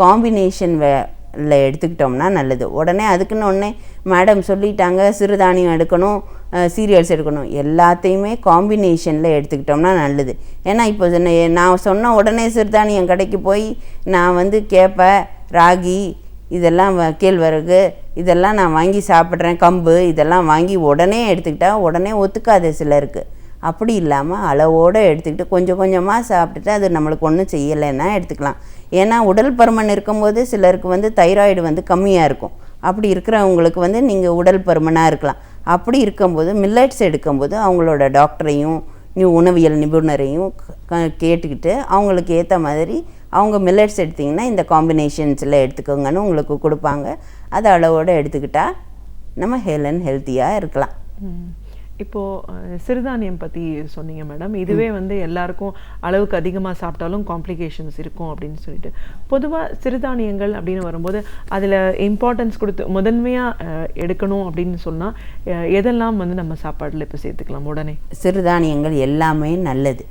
Speaker 5: காம்பினேஷனில் எடுத்துக்கிட்டோம்னா நல்லது. உடனே அதுக்குன்னு மேடம் சொல்லிட்டாங்க சிறுதானியம் எடுக்கணும், சீரியல்ஸ் எடுக்கணும், எல்லாத்தையுமே காம்பினேஷனில் எடுத்துக்கிட்டோம்னா நல்லது. ஏன்னா இப்போ நான் சொன்ன உடனே சிறுதானியம் கடைக்கு போய் நான் வந்து கேப்பை, ராகி, இதெல்லாம் கேழ்வரகு இதெல்லாம் நான் வாங்கி சாப்பிட்றேன், கம்பு இதெல்லாம் வாங்கி உடனே எடுத்துக்கிட்டால் உடனே ஒத்துக்காது சிலருக்கு. அப்படி இல்லாமல் அளவோடு எடுத்துக்கிட்டு கொஞ்சம் கொஞ்சமாக சாப்பிட்டுட்டு அது நம்மளுக்கு ஒன்றும் செய்யலைன்னா எடுத்துக்கலாம். ஏன்னா உடல் பருமன் இருக்கும்போது சிலருக்கு வந்து தைராய்டு வந்து கம்மியாக இருக்கும். அப்படி இருக்கிறவங்களுக்கு வந்து நீங்கள் உடல் பருமனாக இருக்கலாம். அப்படி இருக்கும்போது மில்லட்ஸ் எடுக்கும்போது அவங்களோட டாக்டரையும் உணவியல் நிபுணரையும் கேட்டுக்கிட்டு அவங்களுக்கு ஏற்ற மாதிரி அவங்க மில்லட்ஸ் எடுத்திங்கன்னா இந்த காம்பினேஷன்ஸில் எடுத்துக்கோங்கன்னு உங்களுக்கு கொடுப்பாங்க. அதை அளவோடு எடுத்துக்கிட்டால் நம்ம ஹெல்த்தியாக இருக்கலாம்.
Speaker 4: இப்போது சிறுதானியம் பற்றி சொன்னீங்க மேடம். இதுவே வந்து எல்லாருக்கும் அளவுக்கு அதிகமாக சாப்பிட்டாலும் காம்ப்ளிகேஷன்ஸ் இருக்கும் அப்படின்னு சொல்லிட்டு, பொதுவாக சிறுதானியங்கள் அப்படின்னு வரும்போது அதில் இம்பார்ட்டன்ஸ் கொடுத்து முதன்மையாக எடுக்கணும் அப்படின்னு சொன்னால் எதெல்லாம் வந்து நம்ம சாப்பாடில் இப்போ சேர்த்துக்கலாம் உடனே?
Speaker 5: சிறுதானியங்கள் எல்லாமே நல்லது.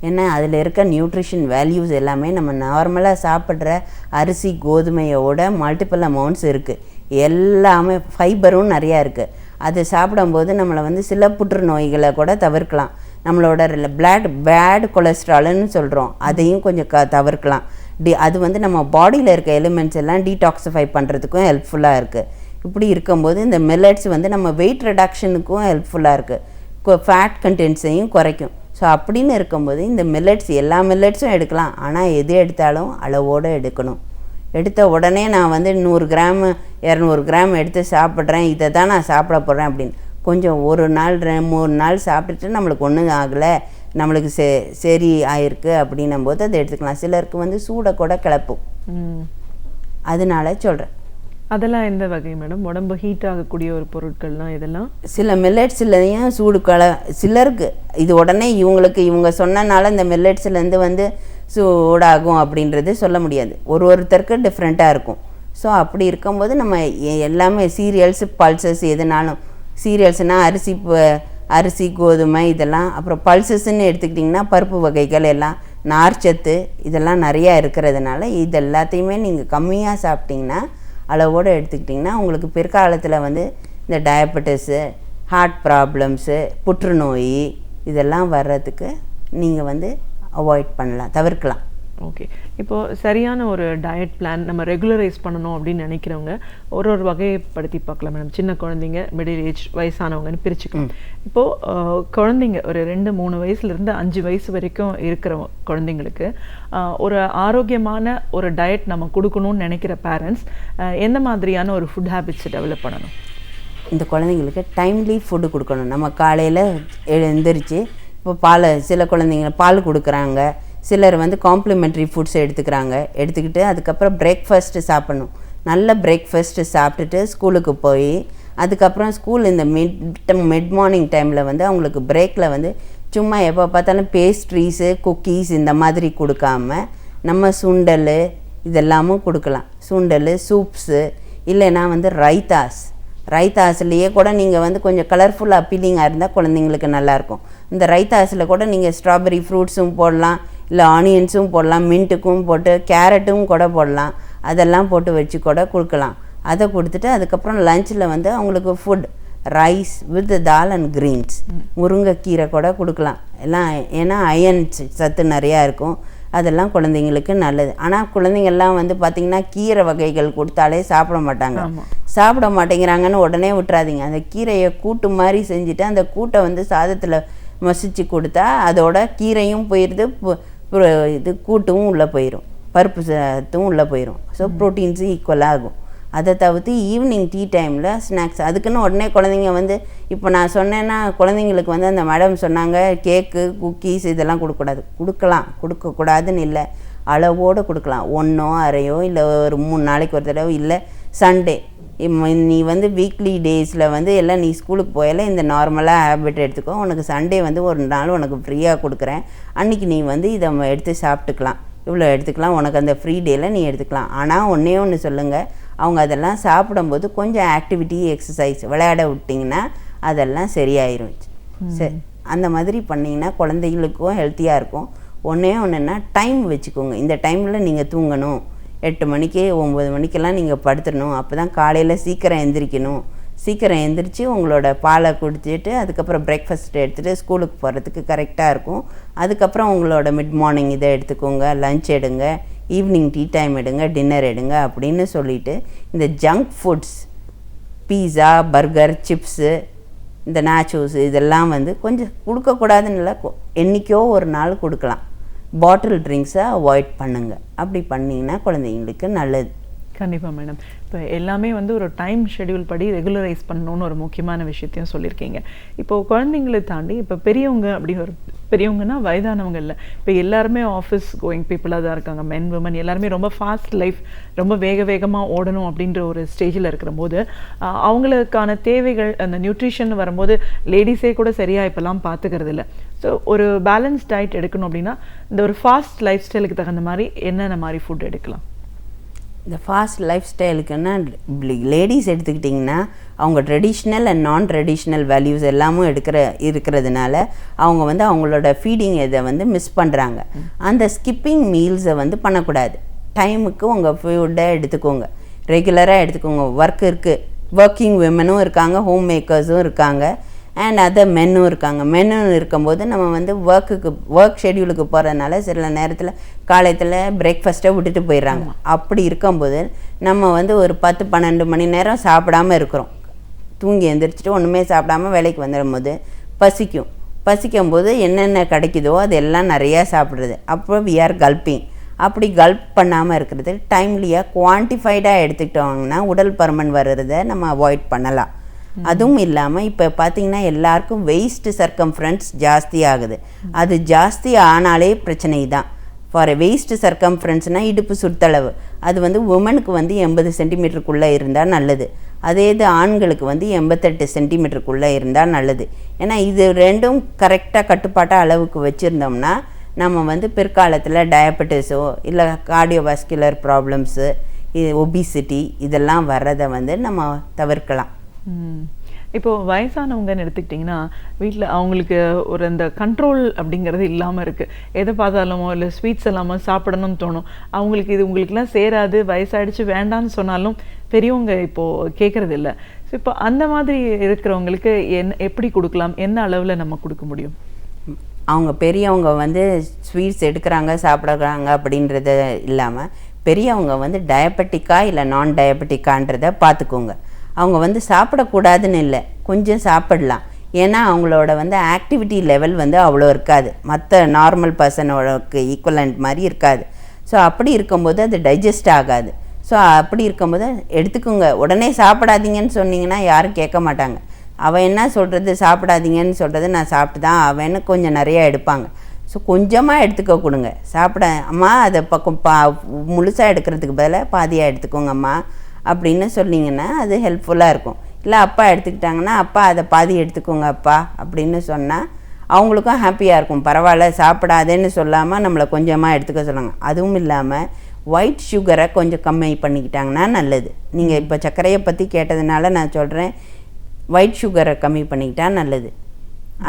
Speaker 5: ஏன்னா அதில் இருக்க நியூட்ரிஷன் வேல்யூஸ் எல்லாமே நம்ம நார்மலாக சாப்பிட்ற அரிசி கோதுமையோட மல்டிபிள் அமௌண்ட்ஸ் இருக்குது. எல்லாமே ஃபைபரும் நிறையா இருக்குது. அது சாப்பிடும்போது நம்மளை வந்து சில புற்றுநோய்களை கூட தவிர்க்கலாம். நம்மளோட பேட் கொலஸ்ட்ரால்னு சொல்கிறோம், அதையும் கொஞ்சம் தவிர்க்கலாம். அது வந்து நம்ம பாடியில் இருக்க எலிமெண்ட்ஸ் எல்லாம் டீடாக்சிஃபை பண்ணுறதுக்கும் ஹெல்ப்ஃபுல்லாக இருக்குது. இப்படி இருக்கும்போது இந்த மில்லட்ஸ் வந்து நம்ம வெயிட் ரிடக்ஷனுக்கும் ஹெல்ப்ஃபுல்லாக இருக்குது, ஃபேட் கண்டென்ட்ஸையும் குறைக்கும். ஸோ அப்படின்னு இருக்கும்போது இந்த மில்லட்ஸ் எல்லா மில்லட்ஸும் எடுக்கலாம். ஆனால் எது எடுத்தாலும் அளவோடு எடுக்கணும். எடுத்த உடனே நான் வந்து 100 கிராம் 200 கிராம் எடுத்து சாப்பிட்றேன், இதை தான் நான் சாப்பிட போகிறேன் அப்படின்னு கொஞ்சம் 1 நாள் 3 நாள் சாப்பிட்டுட்டு நம்மளுக்கு ஒன்றும் ஆகலை, நம்மளுக்கு சரி ஆயிருக்கு அப்படின்னும் போது அதை எடுத்துக்கலாம். சிலருக்கு வந்து சூடை கூட கிளப்பும். அதனால சொல்கிறேன்.
Speaker 4: அதெல்லாம் எந்த வகை மேடம்? உடம்பு ஹீட் ஆகக்கூடிய ஒரு பொருட்கள்லாம் இதெல்லாம்?
Speaker 5: சில மில்லட்ஸ்லையும் சூடு சிலருக்கு இது உடனே இவங்க சொன்னனால இந்த மில்லட்ஸ்லேருந்து வந்து சூடாகும் அப்படின்றது சொல்ல முடியாது. ஒருத்தருக்கு டிஃப்ரெண்ட்டாக இருக்கும். ஸோ அப்படி இருக்கும்போது நம்ம எல்லாமே சீரியல்ஸ், பல்சஸ் எதுனாலும், சீரியல்ஸ்னால் அரிசி கோதுமை இதெல்லாம், அப்புறம் பல்சஸ்ன்னு எடுத்துக்கிட்டிங்கன்னா பருப்பு வகைகள் எல்லாம், நார்ச்சத்து இதெல்லாம் நிறையா இருக்கிறதுனால இது எல்லாத்தையுமே நீங்கள் கம்மியாக சாப்பிட்டிங்கன்னா அளவோடு எடுத்துக்கிட்டிங்கன்னா உங்களுக்கு பிற்காலத்தில் வந்து இந்த டயபெட்டிஸு, ஹார்ட் ப்ராப்ளம்ஸு, புற்றுநோய் இதெல்லாம் வர்றதுக்கு நீங்கள் வந்து அவாய்ட் பண்ணலாம், தவிர்க்கலாம்.
Speaker 4: ஓகே. இப்போது சரியான ஒரு டயட் பிளான் நம்ம ரெகுலரைஸ் பண்ணணும் அப்படின்னு நினைக்கிறவங்க ஒரு வகைப்படுத்தி பார்க்கலாம் மேடம். சின்ன குழந்தைங்க, மிடில் ஏஜ், வயசானவங்கன்னு பிரிச்சுக்கலாம். இப்போது குழந்தைங்க ஒரு 2-3 வயசுலேருந்து 5 வயசு வரைக்கும் இருக்கிற குழந்தைங்களுக்கு ஒரு ஆரோக்கியமான ஒரு டயட் நம்ம கொடுக்கணும்னு நினைக்கிற பேரண்ட்ஸ் எந்த மாதிரியான ஒரு ஃபுட் ஹேபிட்ஸ் டெவலப் பண்ணணும்?
Speaker 5: இந்த குழந்தைங்களுக்கு டைம்லி ஃபுட்டு கொடுக்கணும். நம்ம காலையில் எழுந்திரிச்சு இப்போ சில குழந்தைங்க பால் கொடுக்குறாங்க, சிலர் வந்து காம்ப்ளிமெண்ட்ரி ஃபுட்ஸ் எடுத்துக்கிட்டு அதுக்கப்புறம் பிரேக்ஃபாஸ்ட்டு சாப்பிடணும். நல்ல பிரேக்ஃபாஸ்ட்டு சாப்பிட்டுட்டு ஸ்கூலுக்கு போய் அதுக்கப்புறம் ஸ்கூல் இந்த மிட் மார்னிங் டைமில் வந்து அவங்களுக்கு பிரேக்கில் வந்து சும்மா எப்போ பார்த்தாலும் பேஸ்ட்ரீஸு, குக்கீஸ் இந்த மாதிரி கொடுக்காம நம்ம சுண்டல் இதெல்லாமும் கொடுக்கலாம். சுண்டல், சூப்ஸு, இல்லைன்னா வந்து ரைத்தாஸ்லேயே கூட நீங்கள் வந்து கொஞ்சம் கலர்ஃபுல் அப்பீலிங்காக இருந்தால் குழந்தைங்களுக்கு நல்லாயிருக்கும். இந்த ரைத்தாஸில் கூட நீங்கள் ஸ்ட்ராபெரி ஃப்ரூட்ஸும் போடலாம், இல்லை ஆனியன்ஸும் போடலாம், மின்ட்டுக்கும் போட்டு கேரட்டும் கூட போடலாம். அதெல்லாம் போட்டு வச்சு கூட கொடுக்கலாம். அதை கொடுத்துட்டு அதுக்கப்புறம் லஞ்சில் வந்து அவங்களுக்கு food rice with dal and greens, முருங்கைக்கீரை கூட கொடுக்கலாம் எல்லாம். ஏன்னா அயன் சத்து நிறையா இருக்கும், அதெல்லாம் குழந்தைங்களுக்கு நல்லது. ஆனால் குழந்தைங்கள்லாம் வந்து பார்த்திங்கன்னா கீரை வகைகள் கொடுத்தாலே சாப்பிட மாட்டேங்கிறாங்கன்னு உடனே விட்டுறாதீங்க. அந்த கீரையை கூட்டு மாதிரி செஞ்சுட்டு அந்த கூட்டை வந்து சாதத்தில் மசிச்சு கொடுத்தா அதோட கீரையும் போயிடுது, இது கூட்டும் உள்ளே போயிடும், பருப்பு சத்தும் உள்ளே போயிடும். ஸோ ப்ரோட்டீன்ஸும் ஈக்குவலாக ஆகும். அதை தவிர்த்து ஈவினிங் டீ டைமில் ஸ்நாக்ஸ் அதுக்குன்னு உடனே குழந்தைங்க வந்து இப்போ நான் சொன்னேன்னா குழந்தைங்களுக்கு வந்து அந்த மேடம் சொன்னாங்க கேக்கு குக்கீஸ் இதெல்லாம் கொடுக்கக்கூடாதுன்னு இல்லை, அளவோடு கொடுக்கலாம். 1 1/2 இல்லை ஒரு 3 நாளைக்கு ஒரு தடவை, இல்லை சண்டே நீ வந்து வீக்லி டேஸில் வந்து எல்லாம் நீ ஸ்கூலுக்கு போயல இந்த நார்மலாக ஹேபிட் எடுத்துக்கோ, உனக்கு சண்டே வந்து ஒரு நாள் உனக்கு ஃப்ரீயாக கொடுக்குறேன், அன்றைக்கி நீ வந்து இதை எடுத்து சாப்பிட்டுக்கலாம், இவ்வளோ எடுத்துக்கலாம், உனக்கு அந்த ஃப்ரீ டேயில் நீ எடுத்துக்கலாம். ஆனால் ஒன்று சொல்லுங்கள், அவங்க அதெல்லாம் சாப்பிடும்போது கொஞ்சம் ஆக்டிவிட்டி எக்ஸசைஸ் விளையாட விட்டிங்கன்னா அதெல்லாம் சரியாயிரும். சரி, அந்த மாதிரி பண்ணிங்கன்னா குழந்தைகளுக்கும் ஹெல்த்தியாக இருக்கும். ஒன்றுன்னா டைம் வச்சுக்கோங்க. இந்த டைமில் நீங்கள் தூங்கணும், 8 மணிக்கு 9 மணிக்கெல்லாம் நீங்கள் படுத்துடணும், அப்போ தான் காலையில் சீக்கிரம் எந்திரிக்கணும். சீக்கிரம் எந்திரிச்சு உங்களோட பாலை குடிச்சிட்டு அதுக்கப்புறம் பிரேக்ஃபாஸ்ட் எடுத்துகிட்டு ஸ்கூலுக்கு போகிறதுக்கு கரெக்டாக இருக்கும். அதுக்கப்புறம் உங்களோட மிட் மார்னிங் இதை எடுத்துக்கோங்க, லஞ்ச் எடுங்க, ஈவினிங் டீ டைம் எடுங்க, டின்னர் எடுங்க அப்படின்னு சொல்லிவிட்டு இந்த ஜங்க் ஃபுட்ஸ் பீஸா, பர்கர், சிப்ஸு, இந்த நாச்சோஸ் இதெல்லாம் வந்து கொஞ்சம் கொடுக்கக்கூடாதுன்னு இல்லை, என்றைக்கோ ஒரு நாள் கொடுக்கலாம். பாட்டில் ட்ரிங்க்ஸை அவாய்ட் பண்ணுங்கள். அப்படி பண்ணிங்கன்னா குழந்தைங்களுக்கு நல்லது.
Speaker 4: கண்டிப்பாக மேடம். இப்போ எல்லாமே வந்து ஒரு டைம் ஷெடியூல் படி ரெகுலரைஸ் பண்ணணும்னு ஒரு முக்கியமான விஷயத்தையும் சொல்லியிருக்கீங்க. இப்போது குழந்தைங்களை தாண்டி இப்போ பெரியவங்க அப்படின்னு ஒரு பெரியவங்கன்னா வயதானவங்க இல்லை, இப்போ எல்லாருமே ஆஃபீஸ் கோயிங் பீப்புளாக தான் இருக்காங்க. மென் விமன் எல்லாருமே ரொம்ப ஃபாஸ்ட் லைஃப், ரொம்ப வேகமாக ஓடணும் அப்படின்ற ஒரு ஸ்டேஜில் இருக்கிற போது அவங்களுக்கான தேவைகள் அந்த நியூட்ரிஷன் வரும்போது லேடிஸே கூட சரியாக இப்போல்லாம் பார்த்துக்கிறது இல்லை. ஸோ ஒரு பேலன்ஸ் டயட் எடுக்கணும் அப்படின்னா இந்த ஒரு ஃபாஸ்ட் லைஃப் ஸ்டைலுக்கு தகுந்த மாதிரி என்னென்ன மாதிரி ஃபுட் எடுக்கலாம்?
Speaker 5: இந்த ஃபாஸ்ட் லைஃப் ஸ்டைலுக்குன்னா லேடிஸ் எடுத்துக்கிட்டிங்கன்னா அவங்க ட்ரெடிஷ்னல் அண்ட் நான் ட்ரெடிஷ்னல் வேல்யூஸ் எல்லாமும் இருக்கிறதுனால அவங்க வந்து அவங்களோட ஃபீடிங் இதை வந்து மிஸ் பண்ணுறாங்க. அந்த ஸ்கிப்பிங் மீல்ஸை வந்து பண்ணக்கூடாது. டைமுக்கு உங்கள் ஃபுட்டை எடுத்துக்கோங்க, ரெகுலராக எடுத்துக்கோங்க. ஒர்க்கிங் விமனும் இருக்காங்க, ஹோம் மேக்கர்ஸும் இருக்காங்க, அண்ட் அதர் மென்னும் இருக்காங்க. மென்னும் இருக்கும்போது நம்ம வந்து ஒர்க் ஷெடியூலுக்கு போகிறதுனால சில நேரத்தில் காலையில் பிரேக்ஃபாஸ்ட்டை விட்டுட்டு போயிடுறாங்க. அப்படி இருக்கும்போது நம்ம வந்து ஒரு 10-12 மணி நேரம் சாப்பிடாமல் இருக்கிறோம். தூங்கி எழுந்திரிச்சிட்டு ஒன்றுமே சாப்பிடாமல் வேலைக்கு வந்துடும்போது பசிக்கும்போது என்னென்ன கிடைக்குதோ அதெல்லாம் நிறையா சாப்பிட்றது. அப்போ வி ஆர் கல்பிங். அப்படி கல்ப் பண்ணாமல் இருக்கிறது டைம்லியாக குவான்டிஃபைடாக எடுத்துக்கிட்டோங்கன்னா உடல் பருமன் வர்றதை நம்ம அவாய்ட் பண்ணலாம். அதுவும் இல்லாமல் இப்போ பார்த்திங்கன்னா எல்லாருக்கும் வெயிஸ்ட் சர்க்கம்ஃபரன்ஸ் ஜாஸ்தி ஆகுது. அது ஜாஸ்தி ஆனாலே பிரச்சனை தான். ஃபார் வெயிஸ்ட் சர்க்கம்ஃபரன்ஸ்னால் இடுப்பு சுற்றளவு, அது வந்து உமனுக்கு வந்து 80 சென்டிமீட்டருக்குள்ளே இருந்தால் நல்லது. அதே இது ஆண்களுக்கு வந்து 88 சென்டிமீட்டருக்குள்ளே இருந்தால் நல்லது. ஏன்னா இது ரெண்டும் கரெக்டாக கட்டுப்பாட்டாக அளவுக்கு வச்சுருந்தோம்னா நம்ம வந்து பிற்காலத்தில் டயபெட்டிஸோ இல்லை கார்டியோவாஸ்குலர் ப்ராப்ளம்ஸு, ஒபிசிட்டி இதெல்லாம் வர்றதை வந்து நம்ம தவிர்க்கலாம்.
Speaker 4: இப்போது வயசானவங்கன்னு எடுத்துக்கிட்டிங்கன்னா வீட்டில் அவங்களுக்கு ஒரு அந்த கண்ட்ரோல் அப்படிங்கிறது இல்லாமல் இருக்குது. எதை பார்த்தாலுமோ இல்லை ஸ்வீட்ஸ் எல்லாமோ சாப்பிடணும்னு தோணும். அவங்களுக்கு இது உங்களுக்குலாம் சேராது, வயசாகிடுச்சு வேண்டான்னு சொன்னாலும் பெரியவங்க இப்போது கேட்குறது இல்லை. ஸோ இப்போ அந்த மாதிரி இருக்கிறவங்களுக்கு எப்படி கொடுக்கலாம், என்ன அளவில் நம்ம கொடுக்க முடியும்?
Speaker 5: அவங்க பெரியவங்க வந்து ஸ்வீட்ஸ் எடுக்கிறாங்க சாப்பிட்றாங்க அப்படின்றது இல்லாமல் பெரியவங்க வந்து டயபெட்டிக்கா இல்லை நான் டயபெட்டிக்கான்றதை பார்த்துக்கோங்க. அவங்க வந்து சாப்பிடக்கூடாதுன்னு இல்லை, கொஞ்சம் சாப்பிடலாம். ஏன்னா அவங்களோட வந்து ஆக்டிவிட்டி லெவல் வந்து அவ்வளோ இருக்காது, மற்ற நார்மல் பர்சனோடக்கு ஈக்குவலண்ட் மாதிரி இருக்காது. ஸோ அப்படி இருக்கும்போது அது டைஜஸ்ட் ஆகாது. ஸோ அப்படி இருக்கும்போது எடுத்துக்கோங்க. உடனே சாப்பிடாதீங்கன்னு சொன்னீங்கன்னா யாரும் கேட்க மாட்டாங்க. அவன் என்ன சொல்கிறது, சாப்பிடாதீங்கன்னு சொல்கிறது, நான் சாப்பிட்டு தான் அவன்னு கொஞ்சம் நிறையா எடுப்பாங்க. ஸோ கொஞ்சமாக எடுத்துக்க கொடுங்க. சாப்பிட அம்மா அதை பக்கம் முழுசாக எடுக்கிறதுக்கு பதிலாக பாதியாக எடுத்துக்கோங்க அம்மா அப்படின்னு சொன்னீங்கன்னா அது ஹெல்ப்ஃபுல்லாக இருக்கும். இல்லை அப்பா எடுத்துக்கிட்டாங்கன்னா அப்பா அதை பாதி எடுத்துக்கோங்க அப்பா அப்படின்னு சொன்னால் அவங்களுக்கும் ஹாப்பியாக இருக்கும். பரவாயில்ல சாப்பிடாதேன்னு சொல்லாமல் நம்மளை கொஞ்சமாக எடுத்துக்க சொல்லுவாங்க. அதுவும் இல்லாமல் ஒயிட் சுகரை கொஞ்சம் கம்மி பண்ணிக்கிட்டாங்கன்னா நல்லது. நீங்கள் இப்போ சர்க்கரையை பற்றி கேட்டதுனால நான் சொல்கிறேன், ஒயிட் சுகரை கம்மி பண்ணிக்கிட்டா நல்லது.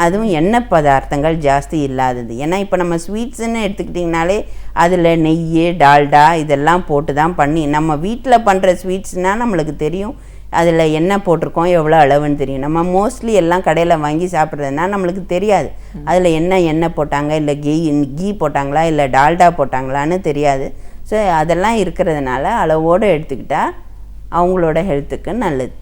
Speaker 5: அதுவும் எண்ணெய் பதார்த்தங்கள் ஜாஸ்தி இல்லாதது. ஏன்னா இப்போ நம்ம ஸ்வீட்ஸுன்னு எடுத்துக்கிட்டிங்கனாலே அதில் நெய், டால்டா இதெல்லாம் போட்டு தான் பண்ணி, நம்ம வீட்டில் பண்ணுற ஸ்வீட்ஸ்னால் நம்மளுக்கு தெரியும் அதில் எண்ணெய் போட்டிருக்கோம், எவ்வளோ அளவுன்னு தெரியும். நம்ம மோஸ்ட்லி எல்லாம் கடையில் வாங்கி சாப்பிட்றதுனா நம்மளுக்கு தெரியாது அதில் எண்ணெய் போட்டாங்க, இல்லை கீ போட்டாங்களா, இல்லை டால்டா போட்டாங்களான்னு தெரியாது. ஸோ அதெல்லாம் இருக்கிறதுனால அளவோடு எடுத்துக்கிட்டால் அவங்களோட ஹெல்த்துக்கு நல்லது.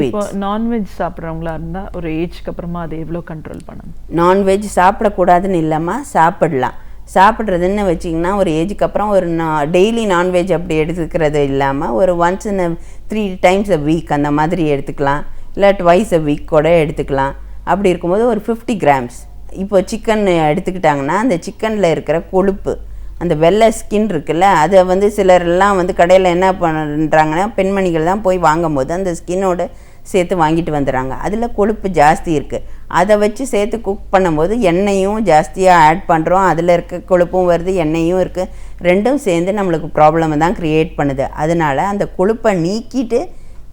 Speaker 4: இப்போ நான்வெஜ் சாப்பிட்றவங்களா இருந்தால் ஒரு ஏஜ்க்கு அப்புறமா அதை எவ்வளோ கண்ட்ரோல் பண்ணணும்?
Speaker 5: நான்வெஜ் சாப்பிடக்கூடாதுன்னு இல்லாமல் சாப்பிடலாம். சாப்பிட்றதுன்னு வச்சிங்கன்னா ஒரு ஏஜுக்கு அப்புறம் ஒரு டெய்லி நான்வெஜ் அப்படி எடுத்துக்கிறது இல்லாமல் ஒரு once in 3 times a week அந்த மாதிரி எடுத்துக்கலாம், இல்லை twice a week கூட எடுத்துக்கலாம். அப்படி இருக்கும்போது ஒரு 50 grams. இப்போ சிக்கன் எடுத்துக்கிட்டாங்கன்னா அந்த சிக்கனில் இருக்கிற கொழுப்பு, அந்த வெள்ளை ஸ்கின் இருக்குல்ல, அதை வந்து சிலரெல்லாம் வந்து கடையில் என்ன பண்ணுறாங்கன்னா பெண்மணிகள் தான் போய் வாங்கும்போது அந்த ஸ்கின்னோட சேர்த்து வாங்கிட்டு வந்துடுறாங்க. அதில் கொழுப்பு ஜாஸ்தி இருக்குது. அதை வச்சு சேர்த்து குக் பண்ணும்போது எண்ணெயும் ஜாஸ்தியாக ஆட் பண்ணுறோம், அதில் இருக்க கொழுப்பும் வருது, எண்ணெயும் இருக்குது, ரெண்டும் சேர்ந்து நம்மளுக்கு ப்ராப்ளமை தான் க்ரியேட் பண்ணுது. அதனால் அந்த கொழுப்பை நீக்கிட்டு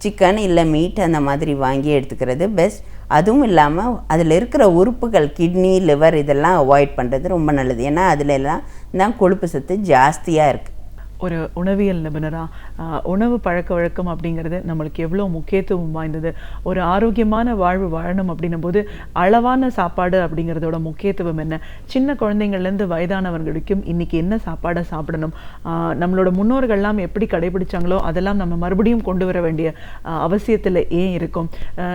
Speaker 5: சிக்கன் இல்லை மீட் அந்த மாதிரி வாங்கி எடுத்துக்கிறது பெஸ்ட். அதுவும் இல்லாமல் அதில் இருக்கிற உறுப்புகள் கிட்னி, லிவர் இதெல்லாம் அவாய்ட் பண்ணுறது ரொம்ப நல்லது. ஏன்னா அதில் எல்லாம் தான் கொழுப்பு சத்து ஜாஸ்தியாக இருக்குது.
Speaker 4: ஒரு உணவியல் நிபுணராக உணவு பழக்க வழக்கம் அப்படிங்கிறது நம்மளுக்கு எவ்வளோ முக்கியத்துவம் வாய்ந்தது. ஒரு ஆரோக்கியமான வாழ்வு வாழணும் அப்படின்னும் போது அளவான சாப்பாடு அப்படிங்கிறதோட முக்கியத்துவம் என்ன, சின்ன குழந்தைங்கள்லேருந்து வயதானவர்களுக்கும் இன்றைக்கி என்ன சாப்பாடை சாப்பிடணும், நம்மளோட முன்னோர்கள்லாம் எப்படி கடைபிடிச்சாங்களோ அதெல்லாம் நம்ம மறுபடியும் கொண்டு வர வேண்டிய அவசியத்தில் ஏன் இருக்கும்,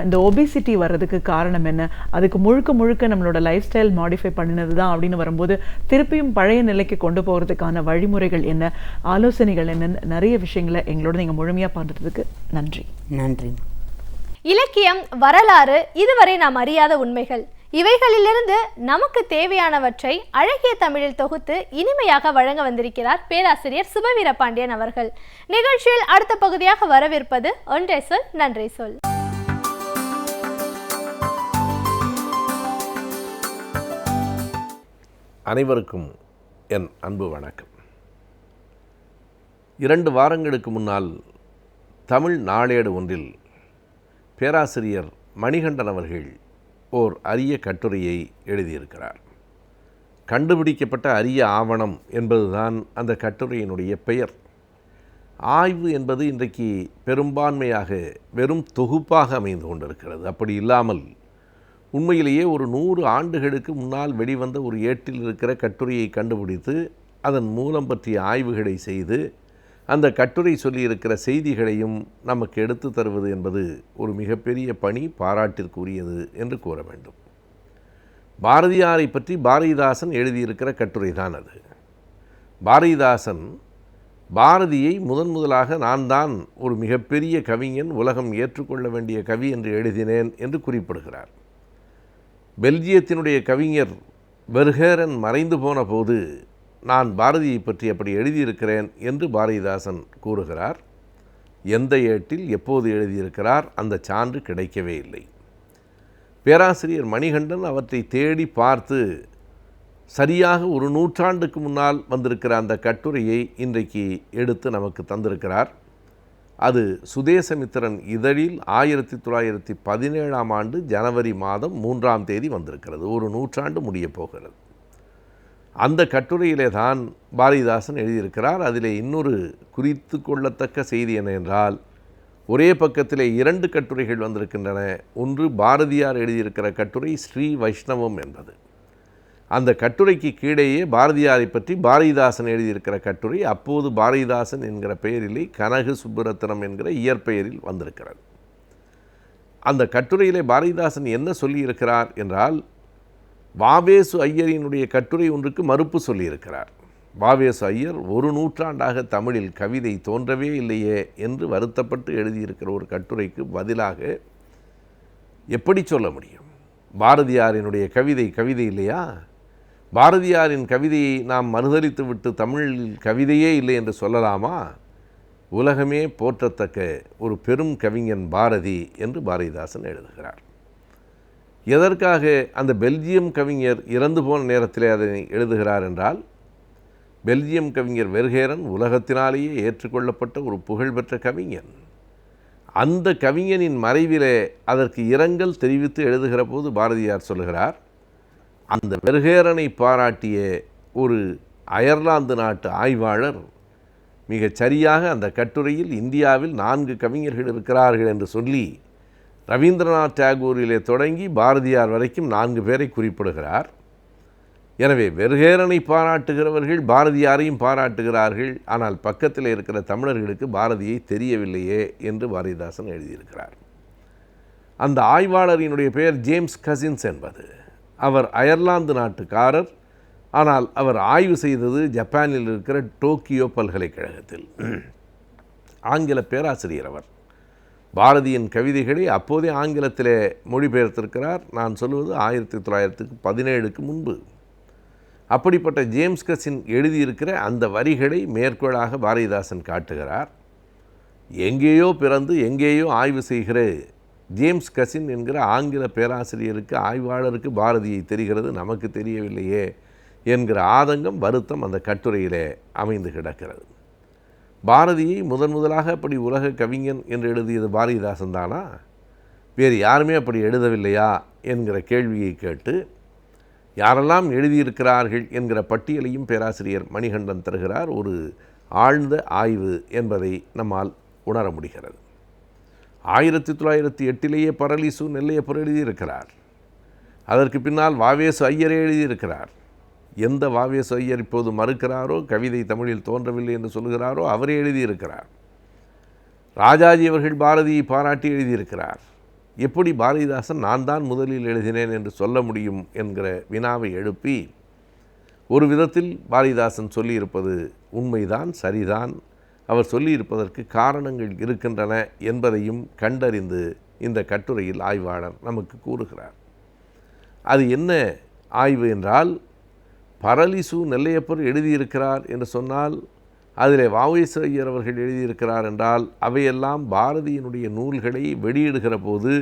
Speaker 4: இந்த ஒபிசிட்டி வர்றதுக்கு காரணம் என்ன, அதுக்கு முழுக்க முழுக்க நம்மளோட லைஃப் ஸ்டைல் மாடிஃபை பண்ணினது தான் அப்படின்னு வரும்போது திருப்பியும் பழைய நிலைக்கு கொண்டு போகிறதுக்கான வழிமுறைகள் என்ன, ஆலோசனைகள் என்னன்னு நிறைய விஷயங்களை எங்களோட நீங்கள் முழுமையாக பண்ணுறதுக்கு நன்றி.
Speaker 5: நன்றி.
Speaker 1: இலக்கியம், வரலாறு, இதுவரை நாம் அறியாத உண்மைகள், இவைகளிலிருந்து நமக்கு தேவையானவற்றை அழகிய தமிழில் தொகுத்து இனிமையாக வழங்க வந்திருக்கிறார் பேராசிரியர் சுபவீர பாண்டியன் அவர்கள். நிகழ்ச்சியில் அடுத்த பகுதியாக வரவிருப்பது ஒன்றே சொல் நன்றி சொல்.
Speaker 6: அனைவருக்கும் என் அன்பு வணக்கம். 2 வாரங்களுக்கு முன்னால் தமிழ் நாளேடு ஒன்றில் பேராசிரியர் மணிகண்டன் அவர்கள் ஓர் அரிய கட்டுரையை எழுதியிருக்கிறார். கண்டுபிடிக்கப்பட்ட அரிய ஆவணம் என்பதுதான் அந்த கட்டுரையினுடைய பெயர். ஆய்வு என்பது இன்றைக்கு பெரும்பான்மையாக வெறும் தொகுப்பாக அமைந்து கொண்டிருக்கிறது. அப்படி இல்லாமல் உண்மையிலேயே ஒரு 100 ஆண்டுகளுக்கு முன்னால் வெளிவந்த ஒரு ஏட்டில் இருக்கிற கட்டுரையை கண்டுபிடித்து அதன் மூலம் பற்றிய ஆய்வுகளை செய்து அந்த கட்டுரை சொல்லியிருக்கிற செய்திகளையும் நமக்கு எடுத்து தருவது என்பது ஒரு மிகப்பெரிய பணி, பாராட்டிற்குரியது என்று கூற வேண்டும். பாரதியாரை பற்றி பாரதிதாசன் எழுதியிருக்கிற கட்டுரை தான் அது. பாரதிதாசன் பாரதியை முதலாக நான் தான் ஒரு மிகப்பெரிய கவிஞன், உலகம் ஏற்றுக்கொள்ள வேண்டிய கவி என்று எழுதினேன் என்று குறிப்பிடுகிறார். பெல்ஜியத்தினுடைய கவிஞர் பெர்கேரன் மறைந்து போன போது நான் பாரதியை பற்றி அப்படி எழுதியிருக்கிறேன் என்று பாரதிதாசன் கூறுகிறார். எந்த ஏட்டில் எப்போது எழுதியிருக்கிறார் அந்த சான்று கிடைக்கவே இல்லை. பேராசிரியர் மணிகண்டன் அவற்றை தேடி பார்த்து சரியாக ஒரு 100 ஆண்டுக்கு முன்னால் வந்திருக்கிற அந்த கட்டுரையை இன்றைக்கு எடுத்து நமக்கு தந்திருக்கிறார். அது சுதேசமித்திரன் இதழில் 1917ஆம் ஆண்டு ஜனவரி மாதம் 3ஆம் தேதி வந்திருக்கிறது. ஒரு 100 ஆண்டு முடியப் போகிறது. அந்த கட்டுரையிலே தான் பாரதிதாசன் எழுதியிருக்கிறார். அதிலே இன்னொரு குறித்து கொள்ளத்தக்க செய்தி என்னவென்றால், ஒரே பக்கத்திலே 2 கட்டுரைகள் வந்திருக்கின்றன. ஒன்று பாரதியார் எழுதியிருக்கிற கட்டுரை ஸ்ரீ வைஷ்ணவம் என்பது. அந்த கட்டுரைக்கு கீழேயே பாரதியாரை பற்றி பாரதிதாசன் எழுதியிருக்கிற கட்டுரை, அப்போது பாரதிதாசன் என்கிற பெயரிலே கனகு சுப்புரத்னம் என்கிற இயற்பெயரில் வந்திருக்கிறது. அந்த கட்டுரையிலே பாரதிதாசன் என்ன சொல்லியிருக்கிறார் என்றால், வாவேசு ஐயரினுடைய கட்டுரை ஒன்றுக்கு மறுப்பு சொல்லியிருக்கிறார். வாவேசு ஐயர் 1 நூற்றாண்டாக தமிழில் கவிதை தோன்றவே இல்லையே என்று வருத்தப்பட்டு எழுதியிருக்கிற ஒரு கட்டுரைக்கு பதிலாக எப்படி சொல்ல முடியும்? பாரதியாரினுடைய கவிதை இல்லையா? பாரதியாரின் கவிதையை நாம் மறுதலித்து விட்டு தமிழில் கவிதையே இல்லை என்று சொல்லலாமா? உலகமே போற்றத்தக்க ஒரு பெரும் கவிஞன் பாரதி என்று பாரதிதாசன் எழுதுகிறார். எதற்காக அந்த பெல்ஜியம் கவிஞர் இறந்து போன நேரத்தில் அதனை எழுதுகிறார் என்றால், பெல்ஜியம் கவிஞர் வெர்ஹேரன் உலகத்தினாலேயே ஏற்றுக்கொள்ளப்பட்ட ஒரு புகழ்பெற்ற கவிஞன். அந்த கவிஞனின் மறைவிலே அதற்கு இரங்கல் தெரிவித்து எழுதுகிற போது பாரதியார் சொல்கிறார், அந்த வெர்ஹேரனை பாராட்டிய ஒரு அயர்லாந்து நாட்டு ஆய்வாளர் மிகச் சரியாக அந்த கட்டுரையில் இந்தியாவில் 4 கவிஞர்கள் இருக்கிறார்கள் என்று சொல்லி ரவீந்திரநாத் டாகூரிலே தொடங்கி பாரதியார் வரைக்கும் 4 பேரை குறிப்பிடுகிறார். எனவே வெர்ஹேரனை பாராட்டுகிறவர்கள் பாரதியாரையும் பாராட்டுகிறார்கள். ஆனால் பக்கத்தில் இருக்கிற தமிழர்களுக்கு பாரதியை தெரியவில்லையே என்று பாரதிதாசன் எழுதியிருக்கிறார். அந்த ஆய்வாளரினுடைய பெயர் ஜேம்ஸ் கசின்ஸ் என்பது. அவர் அயர்லாந்து நாட்டுக்காரர். ஆனால் அவர் ஆய்வு செய்தது ஜப்பானில் இருக்கிற டோக்கியோ பல்கலைக்கழகத்தில். ஆங்கில பேராசிரியர் அவர். பாரதியின் கவிதைகளை அப்போதே ஆங்கிலத்திலே மொழிபெயர்த்திருக்கிறார். நான் சொல்வது 1917க்கு முன்பு. அப்படிப்பட்ட ஜேம்ஸ் கசின் எழுதியிருக்கிற அந்த வரிகளை மேற்கோளாக பாரதிதாசன் காட்டுகிறார். எங்கேயோ பிறந்து எங்கேயோ ஆய்வு செய்கிற ஜேம்ஸ் கசின் என்கிற ஆங்கில பேராசிரியருக்கு, ஆய்வாளருக்கு பாரதியை தெரிகிறது, நமக்கு தெரியவில்லையே என்கிற ஆதங்கம், வருத்தம் அந்த கட்டுரையிலே அமைந்து கிடக்கிறது. பாரதியை முதலாக அப்படி உலக கவிஞன் என்று எழுதியது பாரதிதாசன் தானா? வேறு யாருமே அப்படி எழுதவில்லையா என்கிற கேள்வியை கேட்டு யாரெல்லாம் எழுதியிருக்கிறார்கள் என்கிற பட்டியலையும் பேராசிரியர் மணிகண்டன் தருகிறார். ஒரு ஆழ்ந்த ஆய்வு என்பதை நம்மால் உணர முடிகிறது. 1908 பரலிசு நெல்லையப்பர் எழுதியிருக்கிறார். அதற்கு பின்னால் வாவேசு ஐயரே எழுதியிருக்கிறார். எந்த வாவேசு ஐயர் இப்போது மறுக்கிறாரோ, கவிதை தமிழில் தோன்றவில்லை என்று சொல்கிறாரோ, அவரே எழுதியிருக்கிறார். ராஜாஜி அவர்கள் பாரதியை பாராட்டி எழுதியிருக்கிறார். எப்படி பாரதிதாசன் நான் தான் முதலில் எழுதினேன் என்று சொல்ல முடியும் என்கிற வினாவை எழுப்பி, ஒரு விதத்தில் பாரதிதாசன் சொல்லியிருப்பது உண்மைதான், சரிதான். அவர் சொல்லியிருப்பதற்கு காரணங்கள் இருக்கின்றன என்பதையும் கண்டறிந்து இந்த கட்டுரையில் ஆய்வாளர் நமக்கு கூறுகிறார். அது என்ன ஆய்வு என்றால், பரலிசு நெல்லையப்பர் எழுதியிருக்கிறார் என்று சொன்னால், அதில் வ.உ.சி. ஐயர் அவர்கள் எழுதியிருக்கிறார் என்றால், அவையெல்லாம் பாரதியினுடைய நூல்களை வெளியிடுகிற போது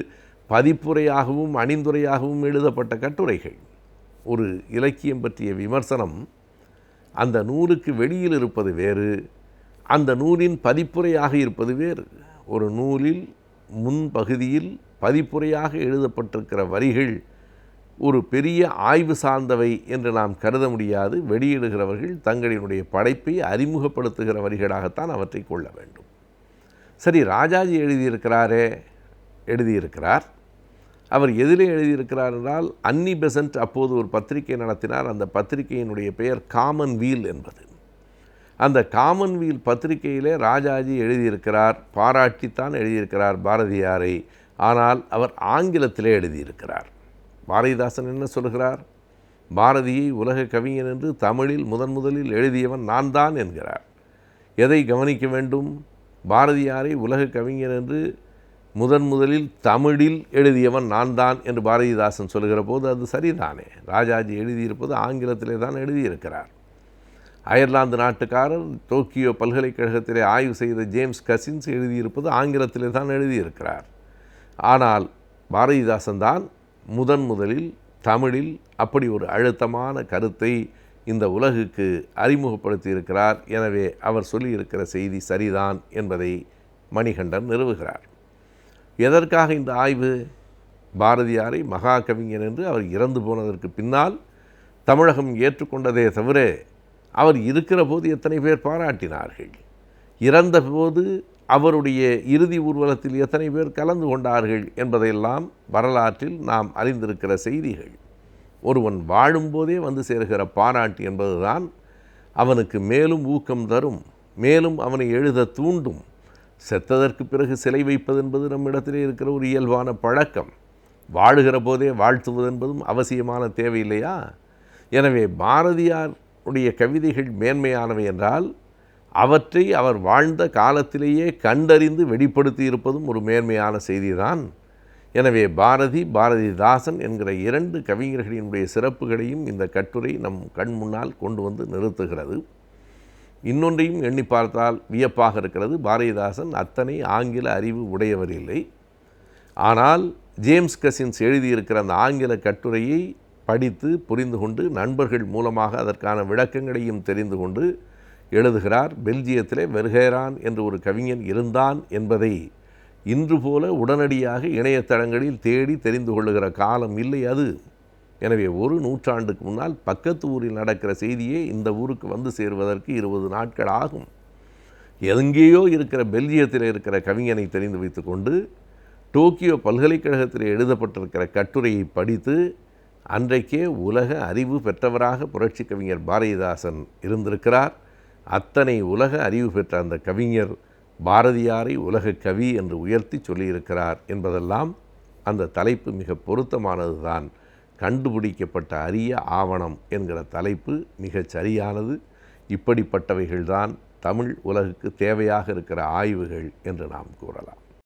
Speaker 6: பதிப்புரையாகவும் அணிந்துரையாகவும் எழுதப்பட்ட கட்டுரைகள். ஒரு இலக்கியம் பற்றிய விமர்சனம் அந்த நூலுக்கு வெளியில் இருப்பது வேறு, அந்த நூலின் பதிப்புரையாக இருப்பது வேறு. ஒரு நூலில் முன்பகுதியில் பதிப்புரையாக எழுதப்பட்டிருக்கிற வரிகள் ஒரு பெரிய ஆய்வு சார்ந்தவை என்று நாம் கருத முடியாது. வெளியிடுகிறவர்கள் தங்களினுடைய படைப்பை அறிமுகப்படுத்துகிற வரிகளாகத்தான் அவற்றை கொள்ள வேண்டும். சரி, ராஜாஜி எழுதியிருக்கிறார். அவர் எதிலே எழுதியிருக்கிறார் என்றால், அன்னி பெசன்ட் அப்போது ஒரு பத்திரிகை நடத்தினார். அந்த பத்திரிகையினுடைய பெயர் காமன்வீல் என்பது. அந்த காமன்வீல் பத்திரிகையிலே ராஜாஜி எழுதியிருக்கிறார். பாராட்டித்தான் எழுதியிருக்கிறார் பாரதியாரை. ஆனால் அவர் ஆங்கிலத்திலே எழுதியிருக்கிறார். பாரதிதாசன் என்ன சொல்கிறார்? பாரதியை உலக கவிஞன் என்று தமிழில் முதலில் எழுதியவன் நான் தான் என்கிறார். எதை கவனிக்க வேண்டும்? பாரதியாரை உலக கவிஞன் என்று முதலில் தமிழில் எழுதியவன் நான் தான் என்று பாரதிதாசன் சொல்கிற போது அது சரிதானே. ராஜாஜி எழுதியிருப்பது ஆங்கிலத்திலே தான் எழுதியிருக்கிறார். அயர்லாந்து நாட்டுக்காரர் டோக்கியோ பல்கலைக்கழகத்திலே ஆய்வு செய்த ஜேம்ஸ் கசின்ஸ் எழுதியிருப்பது ஆங்கிலத்திலே தான் எழுதியிருக்கிறார். ஆனால் பாரதிதாசன் தான் முதலில் தமிழில் அப்படி ஒரு அழுத்தமான கருத்தை இந்த உலகுக்கு அறிமுகப்படுத்தி இருக்கிறார். எனவே அவர் சொல்லியிருக்கிற செய்தி சரிதான் என்பதை மணிகண்டன் நிறுவுகிறார். எதற்காக இந்த ஆய்வு? பாரதியாரை மகா கவிஞன் என்று அவர் இறந்து போனதற்கு பின்னால் தமிழகம் ஏற்றுக்கொண்டதே தவிர, அவர் இருக்கிற போது எத்தனை பேர் பாராட்டினார்கள், இறந்தபோது அவருடைய இறுதி ஊர்வலத்தில் எத்தனை பேர் கலந்து கொண்டார்கள் என்பதையெல்லாம் வரலாற்றில் நாம் அறிந்திருக்கிற செய்திகள். ஒருவன் வாழும்போதே வந்து சேர்கிற பாராட்டு என்பதுதான் அவனுக்கு மேலும் ஊக்கம் தரும், மேலும் அவனை எழுத தூண்டும். செத்ததற்கு பிறகு சிலை வைப்பது என்பது நம்மிடத்திலே இருக்கிற ஒரு இயல்பான பழக்கம். வாழுகிற போதே வாழ்த்துவது என்பதும் அவசியமான தேவையில்லையா? எனவே பாரதியாருடைய கவிதைகள் மேன்மையானவை என்றால் அவற்றை அவர் வாழ்ந்த காலத்திலேயே கண்டறிந்து வெளிப்படுத்தி இருப்பதும் ஒரு மேன்மையான செய்திதான். எனவே பாரதிதாசன் என்கிற 2 கவிஞர்களினுடைய சிறப்புகளையும் இந்த கட்டுரை நம் கண் முன்னால் கொண்டு வந்து நிறுத்துகிறது. இன்னொன்றையும் எண்ணி பார்த்தால் வியப்பாக இருக்கிறது. பாரதிதாசன் அத்தனை ஆங்கில அறிவு உடையவர் இல்லை. ஆனால் ஜேம்ஸ் கசின்ஸ் எழுதியிருக்கிற அந்த ஆங்கில கட்டுரையை படித்து புரிந்து கொண்டு நண்பர்கள் மூலமாக அதற்கான விளக்கங்களையும் தெரிந்து கொண்டு எழுதுகிறார். பெல்ஜியத்திலே வெர்ஹேரான் என்று ஒரு கவிஞன் இருந்தான் என்பதை இன்று போல உடனடியாக இணையதளங்களில் தேடி தெரிந்து கொள்ளுகிற காலம் இல்லை அது. எனவே ஒரு நூற்றாண்டுக்கு முன்னால் பக்கத்து ஊரில் நடக்கிற செய்தியே இந்த ஊருக்கு வந்து சேருவதற்கு 20 நாட்கள் ஆகும். எங்கேயோ இருக்கிற பெல்ஜியத்தில் இருக்கிற கவிஞனை தெரிந்து வைத்துக்கொண்டு டோக்கியோ பல்கலைக்கழகத்தில் எழுதப்பட்டிருக்கிற கட்டுரையை படித்து அன்றைக்கே உலக அறிவு பெற்றவராக புரட்சி கவிஞர் பாரதிதாசன் இருந்திருக்கிறார். அத்தனை உலக அறிவு பெற்ற அந்த கவிஞர் பாரதியாரை உலக கவி என்று உயர்த்தி சொல்லியிருக்கிறார் என்பதெல்லாம் அந்த தலைப்பு மிக பொருத்தமானது தான். கண்டுபிடிக்கப்பட்ட அரிய ஆவணம் என்கிற தலைப்பு மிகச் சரியானது. இப்படிப்பட்டவைகள்தான் தமிழ் உலகுக்கு தேவையாக இருக்கிற ஆய்வுகள் என்று நாம் கூறலாம்.